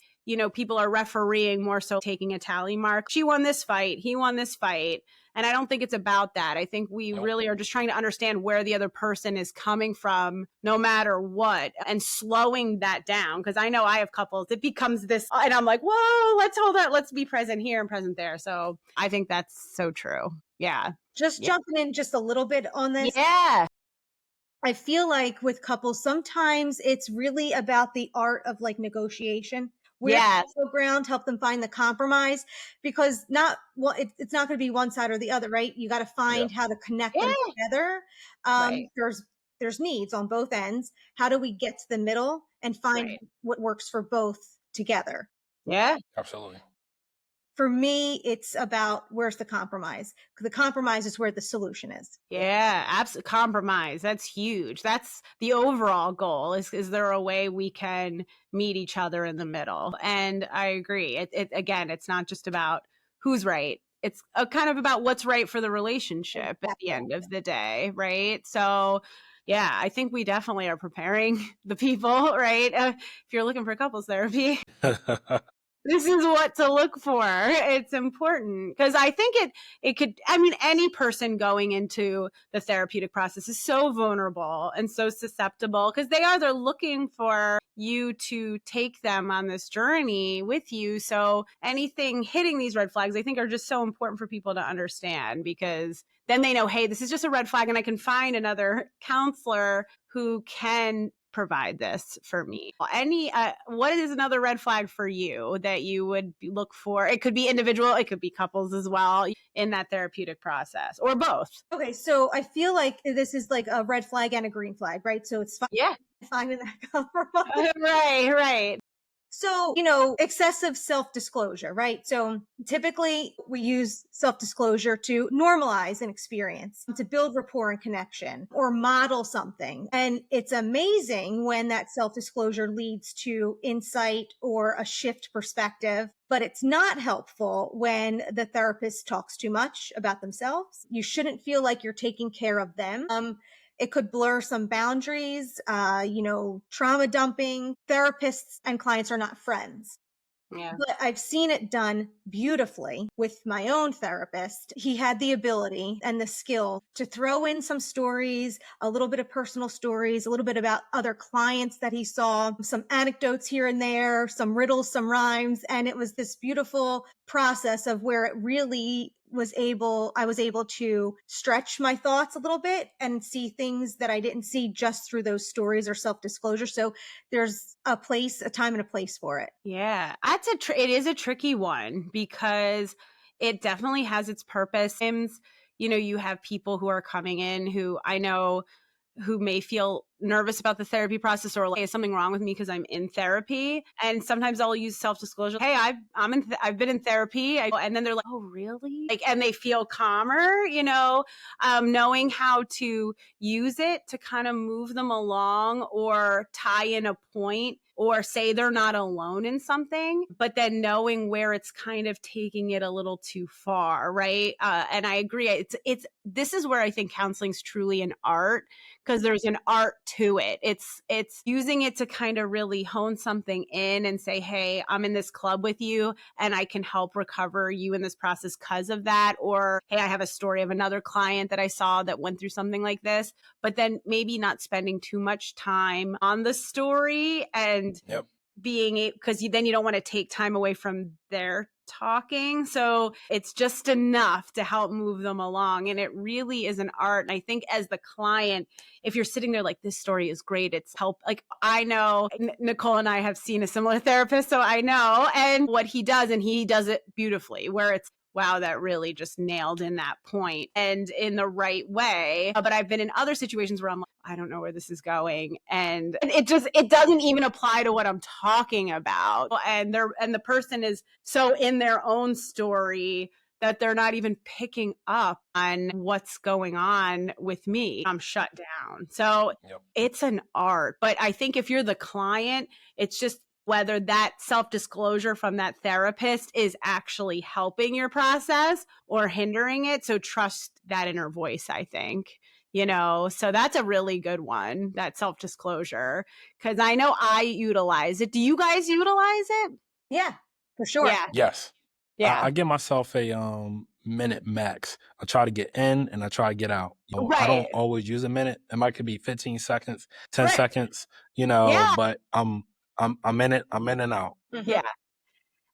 Speaker 1: people are refereeing more so taking a tally mark. She won this fight. He won this fight. And I don't think it's about that. I think we really are just trying to understand where the other person is coming from, no matter what, and slowing that down. Because I know I have couples, it becomes this, and I'm like, whoa, let's hold that. Let's be present here and present there. So I think that's so true. Yeah.
Speaker 3: Just jumping in just a little bit on this.
Speaker 1: Yeah.
Speaker 3: I feel like with couples, sometimes it's really about the art of like negotiation. Where middle ground, help them find the compromise, because it's not going to be one side or the other, right? You got to find how to connect them together. There's needs on both ends. How do we get to the middle and find what works for both together?
Speaker 2: Yeah, absolutely.
Speaker 3: For me, it's about where's the compromise. The compromise is where the solution is.
Speaker 1: Yeah, absolutely. Compromise. That's huge. That's the overall goal. Is there a way we can meet each other in the middle? And I agree. Again, it's not just about who's right. It's kind of about what's right for the relationship at the end of the day, right? So yeah, I think we definitely are preparing the people, right? If you're looking for couples therapy. This is what to look for. It's important because I think it could, any person going into the therapeutic process is so vulnerable and so susceptible because they're looking for you to take them on this journey with you. So anything hitting these red flags, I think are just so important for people to understand because then they know, hey, this is just a red flag and I can find another counselor who can provide this for me. What is another red flag for you that you would look for? It could be individual, it could be couples as well in that therapeutic process or both.
Speaker 3: Okay, so I feel like this is like a red flag and a green flag, right? So it's finding that compromise.
Speaker 1: Right.
Speaker 3: So, excessive self-disclosure, right? So typically we use self-disclosure to normalize an experience, to build rapport and connection or model something. And it's amazing when that self-disclosure leads to insight or a shift perspective, but it's not helpful when the therapist talks too much about themselves. You shouldn't feel like you're taking care of them. It could blur some boundaries, trauma dumping. Therapists and clients are not friends.
Speaker 1: Yeah.
Speaker 3: But I've seen it done beautifully with my own therapist. He had the ability and the skill to throw in some stories, a little bit of personal stories, a little bit about other clients that he saw, some anecdotes here and there, some riddles, some rhymes. And it was this beautiful process of where it really I was able to stretch my thoughts a little bit and see things that I didn't see just through those stories or self-disclosure. So there's a time and a place for it.
Speaker 1: Yeah, it is a tricky one because it definitely has its purpose. You have people who are coming in who I know who may feel nervous about the therapy process or like, is something wrong with me because I'm in therapy? And sometimes I'll use self-disclosure. Hey, I've been in therapy. And then they're like, oh, really? And they feel calmer, knowing how to use it to kind of move them along or tie in a point or say they're not alone in something, but then knowing where it's kind of taking it a little too far, right? And I agree. This is where I think counseling is truly an art because there's an art to it. It's using it to kind of really hone something in and say, hey, I'm in this club with you and I can help recover you in this process because of that. Or, hey, I have a story of another client that I saw that went through something like this, but then maybe not spending too much time on the story and because then you don't want to take time away from their talking. So it's just enough to help move them along. And it really is an art. And I think as the client, if you're sitting there like, this story is great, it's help. Like I know Nicole and I have seen a similar therapist, so I know, and what he does, and he does it beautifully where it's, wow, that really just nailed in that point and in the right way. But I've been in other situations where I'm like, I don't know where this is going. And it doesn't even apply to what I'm talking about. And the person is so in their own story that they're not even picking up on what's going on with me. I'm shut down. So it's an art. But I think if you're the client, it's just whether that self-disclosure from that therapist is actually helping your process or hindering it. So trust that inner voice, I think, so that's a really good one, that self-disclosure, because I know I utilize it. Do you guys utilize it?
Speaker 3: Yeah, for sure.
Speaker 1: Yeah.
Speaker 2: Yes.
Speaker 1: Yeah.
Speaker 2: I give myself a minute max. I try to get in and I try to get out. I
Speaker 1: Right.
Speaker 2: don't always use a minute. It might could be 15 seconds, 10
Speaker 1: Right.
Speaker 2: seconds,
Speaker 1: Yeah.
Speaker 2: but I'm in it. I'm in and out.
Speaker 1: Yeah.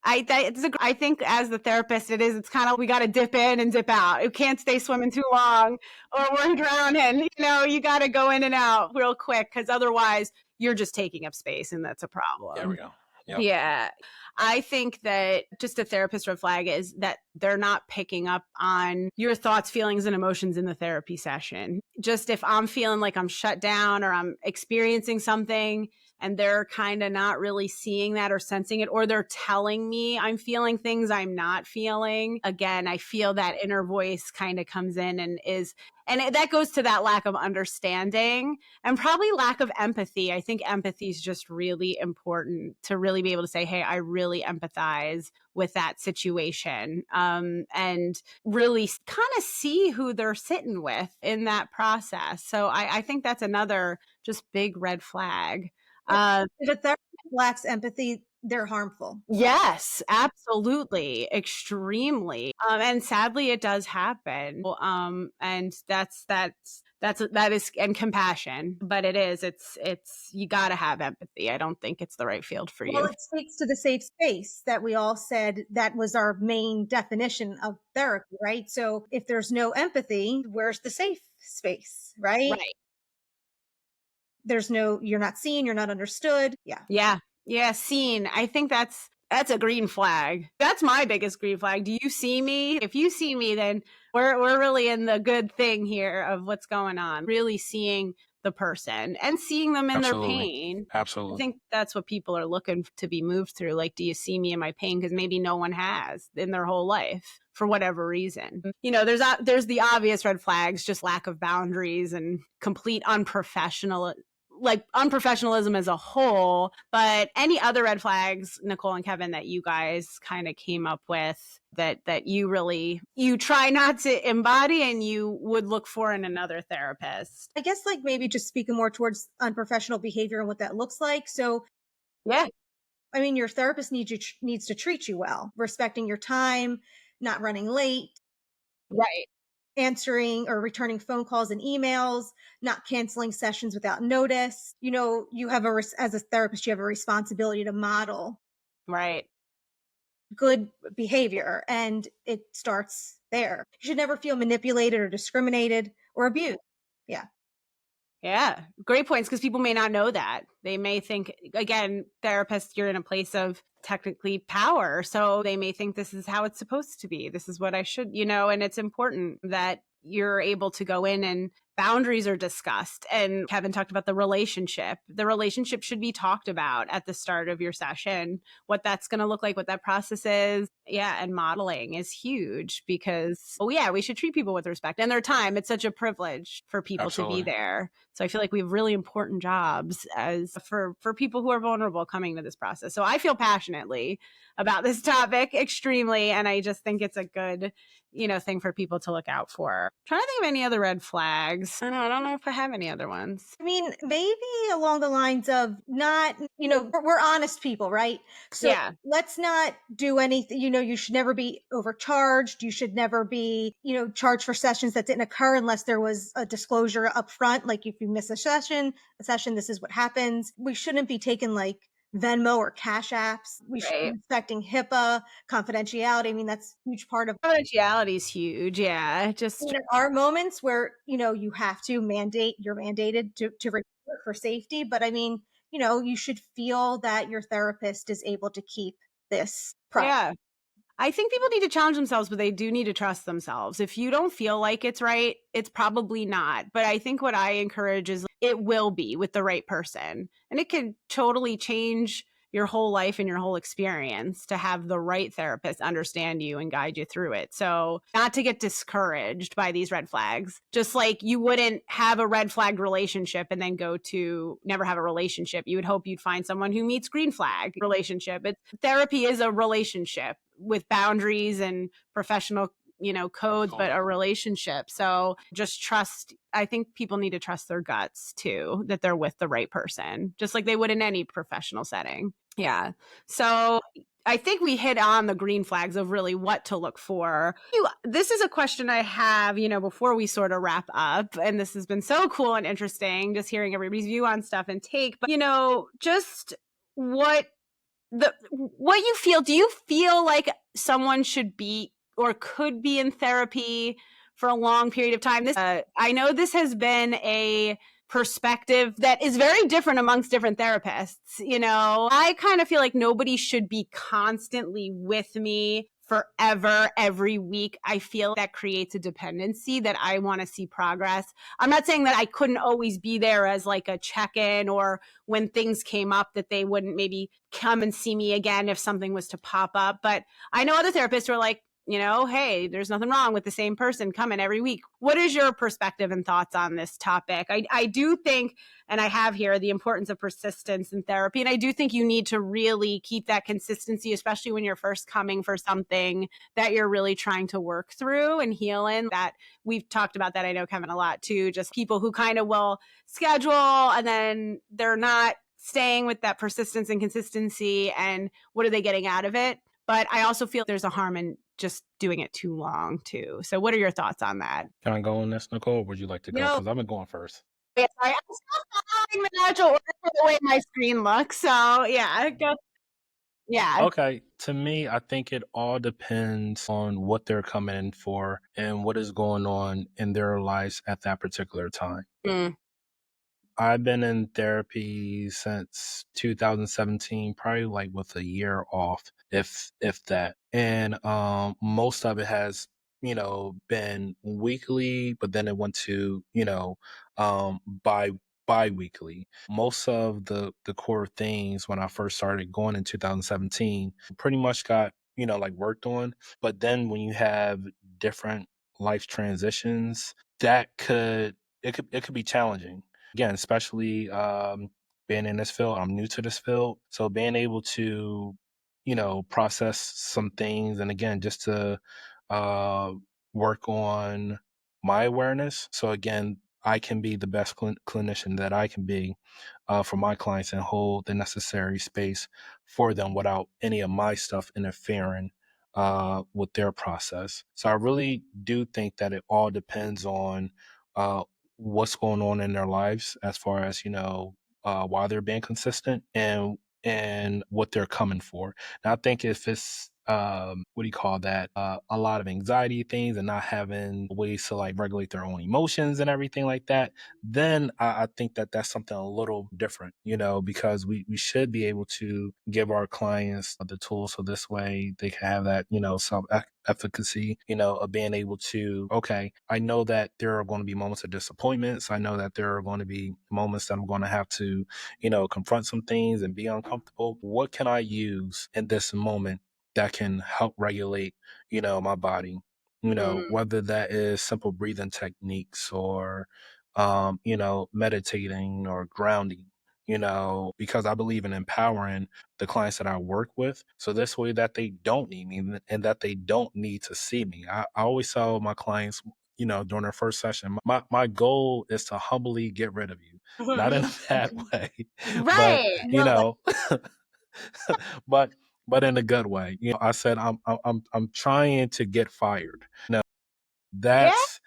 Speaker 1: I think as the therapist, it's kind of, we got to dip in and dip out. You can't stay swimming too long or we're drowning. You got to go in and out real quick, because otherwise you're just taking up space, and that's a problem.
Speaker 2: There we go. Yep.
Speaker 1: Yeah. I think that just a therapist red flag is that they're not picking up on your thoughts, feelings, and emotions in the therapy session. Just if I'm feeling like I'm shut down or I'm experiencing something and they're kind of not really seeing that or sensing it, or they're telling me I'm feeling things I'm not feeling. Again, I feel that inner voice kind of comes in that goes to that lack of understanding and probably lack of empathy. I think empathy is just really important to really be able to say, hey, I really empathize with that situation, and really kind of see who they're sitting with in that process. So I think that's another just big red flag.
Speaker 3: If a therapist lacks empathy, they're harmful.
Speaker 1: Yes, absolutely. Extremely. And sadly it does happen. And that is, and compassion, but it's, you got to have empathy. I don't think it's the right field for
Speaker 3: Well,
Speaker 1: you.
Speaker 3: it speaks to the safe space that we all said that was our main definition of therapy, right? So if there's no empathy, where's the safe space, right?
Speaker 1: Right.
Speaker 3: You're not seen, you're not understood. Yeah.
Speaker 1: Yeah. Yeah. Seen. I think that's a green flag. That's my biggest green flag. Do you see me? If you see me, then we're really in the good thing here of what's going on. Really seeing the person and seeing them in
Speaker 2: Absolutely.
Speaker 1: their pain.
Speaker 2: Absolutely.
Speaker 1: I think that's what people are looking to be moved through. Like, do you see me in my pain? Because maybe no one has in their whole life for whatever reason. There's the obvious red flags, just lack of boundaries and complete unprofessionalism as a whole. But any other red flags, Nicole and Kevin, that you guys kind of came up with that you try not to embody and you would look for in another therapist?
Speaker 3: I guess like maybe just speaking more towards unprofessional behavior and what that looks like. So
Speaker 1: Yeah.
Speaker 3: I mean, your therapist needs to treat you well, respecting your time, not running late,
Speaker 1: Right.
Speaker 3: answering or returning phone calls and emails, not canceling sessions without notice. You have as a therapist, you have a responsibility to model
Speaker 1: Right.
Speaker 3: good behavior, and it starts there. You should never feel manipulated or discriminated or abused. Yeah.
Speaker 1: Yeah, great points, because people may not know that. They may think, again, therapists, you're in a place of technically power. So they may think this is how it's supposed to be. This is what I should, and it's important that you're able to go in and boundaries are discussed. And Kevin talked about the relationship. The relationship should be talked about at the start of your session, what that's going to look like, what that process is. Yeah. And modeling is huge because, we should treat people with respect and their time. It's such a privilege for people
Speaker 2: Absolutely.
Speaker 1: to be there. So I feel like we have really important jobs for people who are vulnerable coming to this process. So I feel passionately about this topic extremely. And I just think it's a good, thing for people to look out for. I'm trying to think of any other red flags. I don't know if I have any other ones.
Speaker 3: I mean, maybe along the lines of not, we're honest people, right? So
Speaker 1: Yeah.
Speaker 3: let's not do anything, you should never be overcharged. You should never be, charged for sessions that didn't occur unless there was a disclosure up front. Like if you miss a session, this is what happens. We shouldn't be taking like Venmo or Cash Apps. We should be respecting HIPAA, confidentiality. I mean, that's a huge part of
Speaker 1: confidentiality is huge. Yeah. Just
Speaker 3: there are moments where, you have to you're mandated to report for safety. But I mean, you should feel that your therapist is able to keep this private.
Speaker 1: Yeah. I think people need to challenge themselves, but they do need to trust themselves. If you don't feel like it's right, it's probably not. But I think what I encourage is it will be with the right person. And it could totally change your whole life and your whole experience to have the right therapist understand you and guide you through it. So not to get discouraged by these red flags, just like you wouldn't have a red flag relationship and then go to never have a relationship. You would hope you'd find someone who meets green flag relationship. Therapy is a relationship with boundaries and professional codes, but a relationship. So just trust. I think people need to trust their guts too, that they're with the right person, just like they would in any professional setting. Yeah. So I think we hit on the green flags of really what to look for. This is a question I have, before we sort of wrap up. And this has been so cool and interesting, just hearing everybody's view on stuff and take. But, just what you feel. Do you feel like someone should be or could be in therapy for a long period of time? I know this has been a perspective that is very different amongst different therapists. I kind of feel like nobody should be constantly with me forever, every week. I feel that creates a dependency that I want to see progress. I'm not saying that I couldn't always be there as like a check-in, or when things came up that they wouldn't maybe come and see me again if something was to pop up. But I know other therapists who are like, hey, there's nothing wrong with the same person coming every week. What is your perspective and thoughts on this topic? I do think, and I have here, the importance of persistence in therapy. And I do think you need to really keep that consistency, especially when you're first coming for something that you're really trying to work through and heal in. That we've talked about that, I know, Kevin, a lot too. Just people who kind of will schedule and then they're not staying with that persistence and consistency, and what are they getting out of it? But I also feel there's a harm in just doing it too long too. So what are your thoughts on that?
Speaker 2: Can I go on this, Nicole, or would you like to go? Because I've been going first.
Speaker 1: Yeah, sorry, I'm still following the natural order for the way my screen looks. So yeah, go. Yeah.
Speaker 2: Okay. To me, I think it all depends on what they're coming in for and what is going on in their lives at that particular time.
Speaker 1: Mm.
Speaker 2: I've been in therapy since 2017, probably like with a year off, if that. And most of it has, been weekly, but then it went to, bi-weekly. Most of the core things when I first started going in 2017 pretty much got, like worked on. But then when you have different life transitions, it could be challenging. Again, especially being in this field, I'm new to this field. So being able to, process some things, and again, just to uh, work on my awareness. So again, I can be the best clinician that I can be for my clients and hold the necessary space for them without any of my stuff interfering with their process. So I really do think that it all depends on uh, what's going on in their lives, as far as why they're being consistent and what they're coming for. And I think if it's what do you call that, a lot of anxiety things and not having ways to like regulate their own emotions and everything like that, then I think that that's something a little different, because we should be able to give our clients the tools so this way they can have that, self efficacy, of being able to, okay, I know that there are going to be moments of disappointments. I know that there are going to be moments that I'm going to have to, confront some things and be uncomfortable. What can I use in this moment that can help regulate, my body, whether that is simple breathing techniques or, meditating or grounding, because I believe in empowering the clients that I work with. So this way that they don't need me and that they don't need to see me. I always tell my clients, during their first session, my goal is to humbly get rid of you, not in a bad way, but,
Speaker 1: Right.
Speaker 2: but in a good way. I said I'm trying to get fired. That's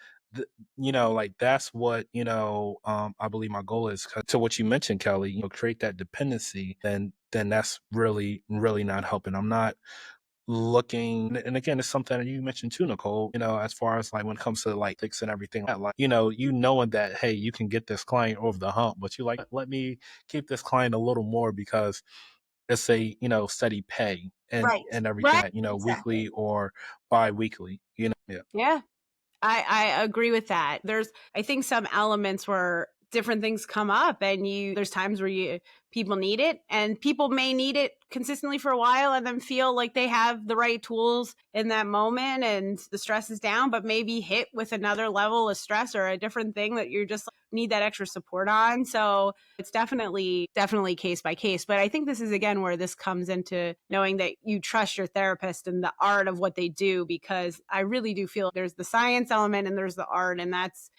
Speaker 2: like that's what I believe my goal is. 'Cause to what you mentioned, Kelly, create that dependency, then that's really not helping. I'm not looking, and again, it's something that you mentioned too, Nicole, as far as like when it comes to like ethics and everything, like knowing that, hey, you can get this client over the hump, but you like, let me keep this client a little more because it's a steady pay and everything,
Speaker 1: Right.
Speaker 2: that weekly or bi-weekly.
Speaker 1: Yeah. I agree with that. I think some elements where different things come up and there's times where people need it, and people may need it consistently for a while and then feel like they have the right tools in that moment and the stress is down, but maybe hit with another level of stress or a different thing that you're just need that extra support on. So it's definitely case by case. But I think this is again where this comes into knowing that you trust your therapist and the art of what they do, because I really do feel there's the science element and there's the art, and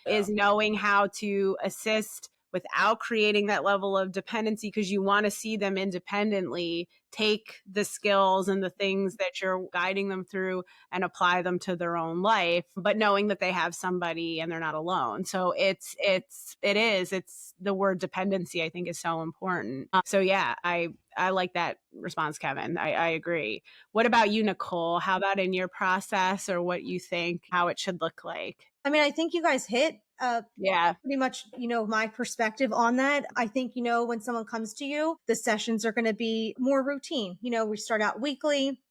Speaker 1: is knowing how to assist without creating that level of dependency, because you want to see them independently take the skills and the things that you're guiding them through and apply them to their own life, but knowing that they have somebody and they're not alone. So it's the word dependency, I think, is so important. So yeah, I like that response, Kevin. I agree. What about you, Nicole? How about in your process, or what you think how it should look like?
Speaker 3: I mean, I think you guys hit
Speaker 1: Yeah.
Speaker 3: pretty much, my perspective on that. I think, when someone comes to you, the sessions are going to be more routine. We start out weekly.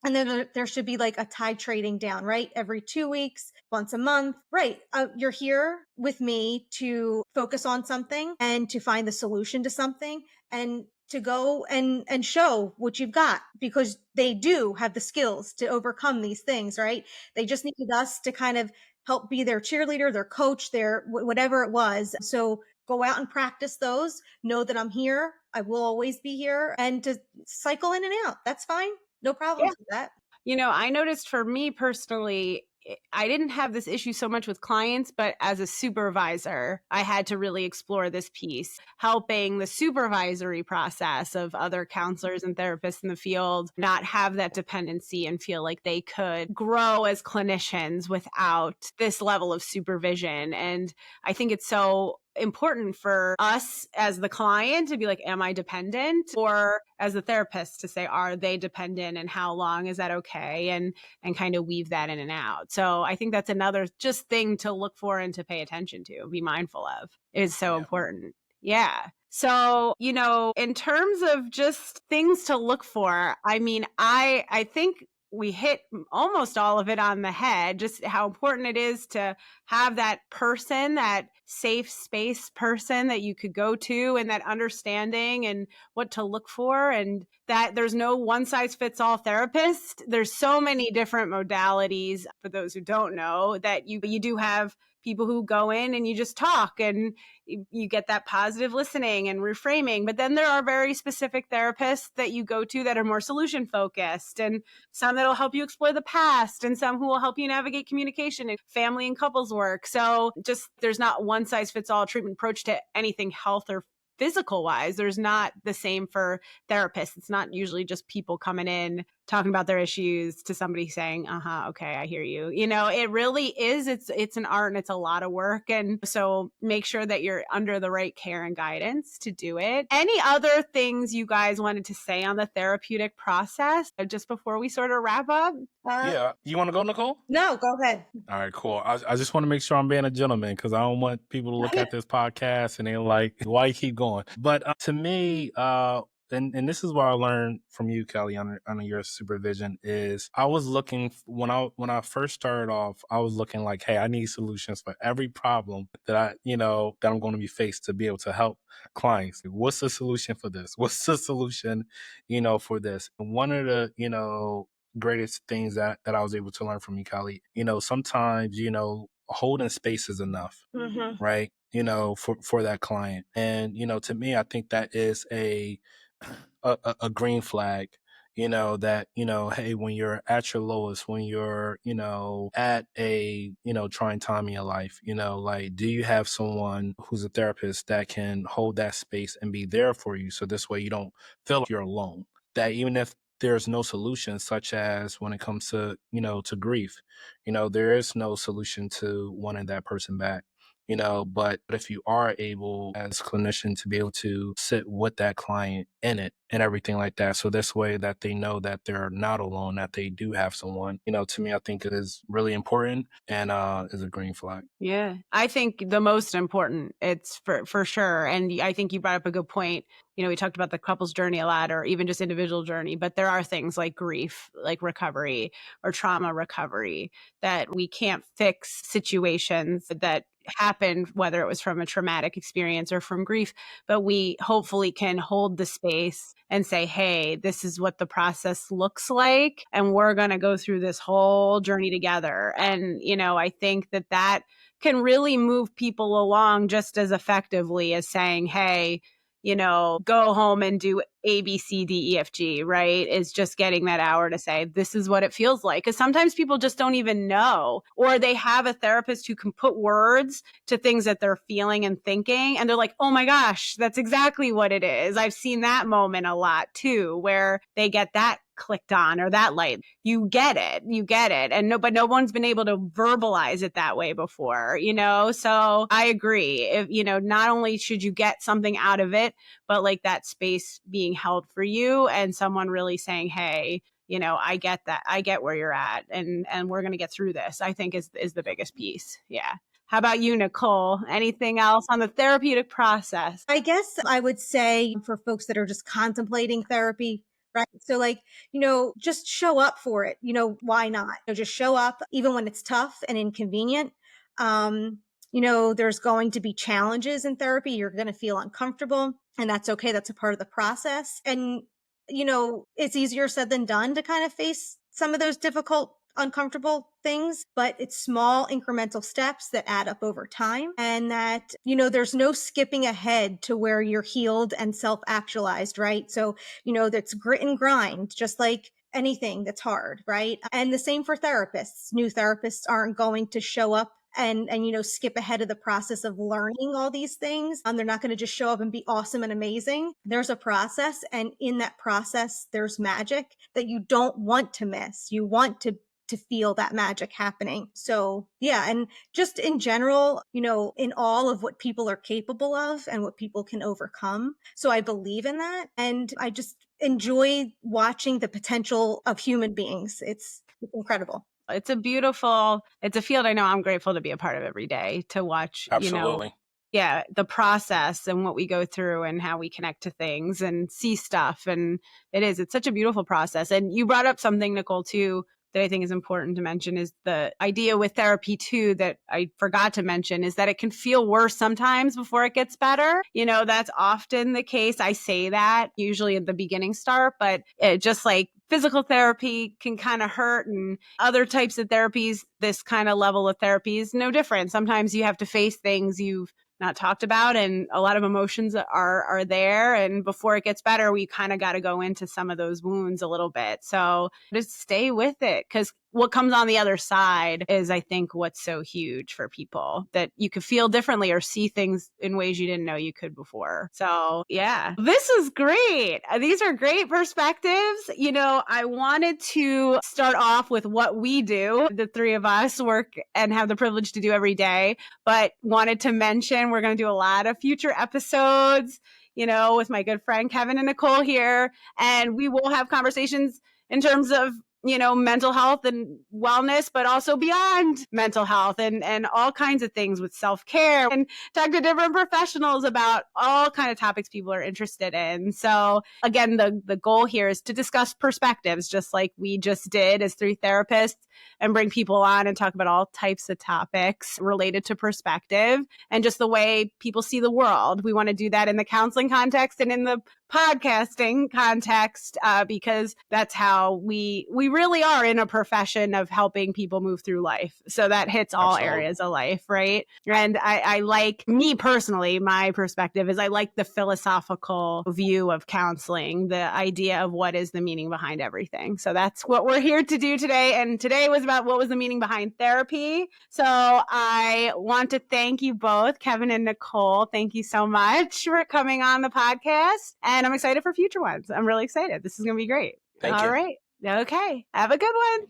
Speaker 3: And then there should be like a titrating down, right? Every 2 weeks, once a month, right? You're here with me to focus on something and to find the solution to something, and to go and show what you've got, because they do have the skills to overcome these things, right? They just needed us to kind of help be their cheerleader, their coach, their whatever it was. So go out and practice those. Know that I'm here. I will always be here, and to cycle in and out. That's fine. No problems with that.
Speaker 1: I noticed for me personally, I didn't have this issue so much with clients, but as a supervisor, I had to really explore this piece, helping the supervisory process of other counselors and therapists in the field not have that dependency and feel like they could grow as clinicians without this level of supervision. And I think it's so important for us as the client to be like, am I dependent? Or as the therapist to say, are they dependent, and how long is that okay? And kind of weave that in and out. So I think that's another just thing to look for and to pay attention to, be mindful of. It is so important. Yeah. So, in terms of just things to look for, I mean, I think we hit almost all of it on the head, just how important it is to have that person, that safe space person that you could go to, and that understanding and what to look for, and that there's no one size fits all therapist. There's so many different modalities. For those who don't know, that you do have people who go in and you just talk and you get that positive listening and reframing. But then there are very specific therapists that you go to that are more solution focused, and some that'll help you explore the past, and some who will help you navigate communication and family and couples work. So just there's not one size fits all treatment approach to anything health or physical wise. There's not the same for therapists. It's not usually just people coming in talking about their issues to somebody saying, okay, I hear you. It really is. It's an art, and it's a lot of work. And so make sure that you're under the right care and guidance to do it. Any other things you guys wanted to say on the therapeutic process just before we sort of wrap up?
Speaker 2: Yeah. You want to go, Nicole?
Speaker 3: No, go ahead.
Speaker 2: All right, cool. I just want to make sure I'm being a gentleman, because I don't want people to look at this podcast and they're like, why you keep going? But to me, and this is what I learned from you, Kelly, under your supervision, is I was looking, when I first started off, I was looking like, hey, I need solutions for every problem that that I'm going to be faced to be able to help clients. What's the solution for this? What's the solution, for this? And one of the, greatest things that I was able to learn from you, Kelly, sometimes, holding space is enough, right? For that client. And, to me, I think that is a green flag, that, hey, when you're at your lowest, when you're, at a, trying time in your life, like, do you have someone who's a therapist that can hold that space and be there for you? So this way you don't feel like you're alone, that even if there's no solution, such as when it comes to, to grief, there is no solution to wanting that person back. But if you are able as a clinician to be able to sit with that client in it and everything like that, so this way that they know that they're not alone, that they do have someone, to me, I think it is really important, and is a green flag.
Speaker 1: Yeah, I think the most important, it's for sure. And I think you brought up a good point. We talked about the couple's journey a lot, or even just individual journey, but there are things like grief, like recovery or trauma recovery, that we can't fix situations that happened, whether it was from a traumatic experience or from grief, but we hopefully can hold the space and say, hey, this is what the process looks like, and we're going to go through this whole journey together. And, I think that can really move people along just as effectively as saying, hey, go home and do A, B, C, D, E, F, G, right? Is just getting that hour to say, this is what it feels like. Because sometimes people just don't even know, or they have a therapist who can put words to things that they're feeling and thinking. And they're like, oh my gosh, that's exactly what it is. I've seen that moment a lot too, where they get that clicked on or that light. You get it. But no one's been able to verbalize it that way before, So I agree. If, not only should you get something out of it, but like that space being held for you and someone really saying, hey, I get that. I get where you're at and we're going to get through this, I think is the biggest piece. Yeah. How about you, Nicole? Anything else on the therapeutic process?
Speaker 3: I guess I would say for folks that are just contemplating therapy, right? So just show up for it. Why not? Just show up even when it's tough and inconvenient. There's going to be challenges in therapy. You're going to feel uncomfortable, and that's okay. That's a part of the process. And, it's easier said than done to kind of face some of those difficult, uncomfortable things, but it's small incremental steps that add up over time. And that, there's no skipping ahead to where you're healed and self-actualized, right? So, that's grit and grind, just like anything that's hard, right? And the same for therapists. New therapists aren't going to show up and skip ahead of the process of learning all these things. They're not going to just show up and be awesome and amazing. There's a process, and in that process, there's magic that you don't want to miss. You want to feel that magic happening. So yeah, and just in general, in all of what people are capable of and what people can overcome. So I believe in that, and I just enjoy watching the potential of human beings. It's incredible.
Speaker 1: It's a field I know I'm grateful to be a part of every day, to watch,
Speaker 2: Absolutely.
Speaker 1: the process and what we go through and how we connect to things and see stuff. And it's such a beautiful process. And you brought up something, Nicole, too, that I think is important to mention, is the idea with therapy too, that I forgot to mention, is that it can feel worse sometimes before it gets better. That's often the case. I say that usually at the beginning start, but just like physical therapy can kind of hurt, and other types of therapies, this kind of level of therapy is no different. Sometimes you have to face things you've not talked about, and a lot of emotions are there. And before it gets better, we kind of got to go into some of those wounds a little bit. So just stay with it, because what comes on the other side is, I think, what's so huge for people, that you could feel differently or see things in ways you didn't know you could before. So yeah, this is great. These are great perspectives. I wanted to start off with what we do, the three of us work and have the privilege to do every day, but wanted to mention we're going to do a lot of future episodes, with my good friend Kevin and Nicole here, and we will have conversations in terms of mental health and wellness, but also beyond mental health and all kinds of things with self-care, and talk to different professionals about all kind of topics people are interested in. So again, the goal here is to discuss perspectives, just like we just did as three therapists, and bring people on and talk about all types of topics related to perspective and just the way people see the world. We want to do that in the counseling context and in the podcasting context, because that's how we really are in a profession of helping people move through life. So that hits all
Speaker 2: Absolutely.
Speaker 1: areas of life, right? And I like, me personally, my perspective is I like the philosophical view of counseling, the idea of what is the meaning behind everything. So that's what we're here to do today. And today was about what was the meaning behind therapy. So I want to thank you both, Kevin and Nicole. Thank you so much for coming on the podcast. And I'm excited for future ones. I'm really excited. This is going to be great.
Speaker 2: Thank you.
Speaker 1: All right. Okay. Have a good one.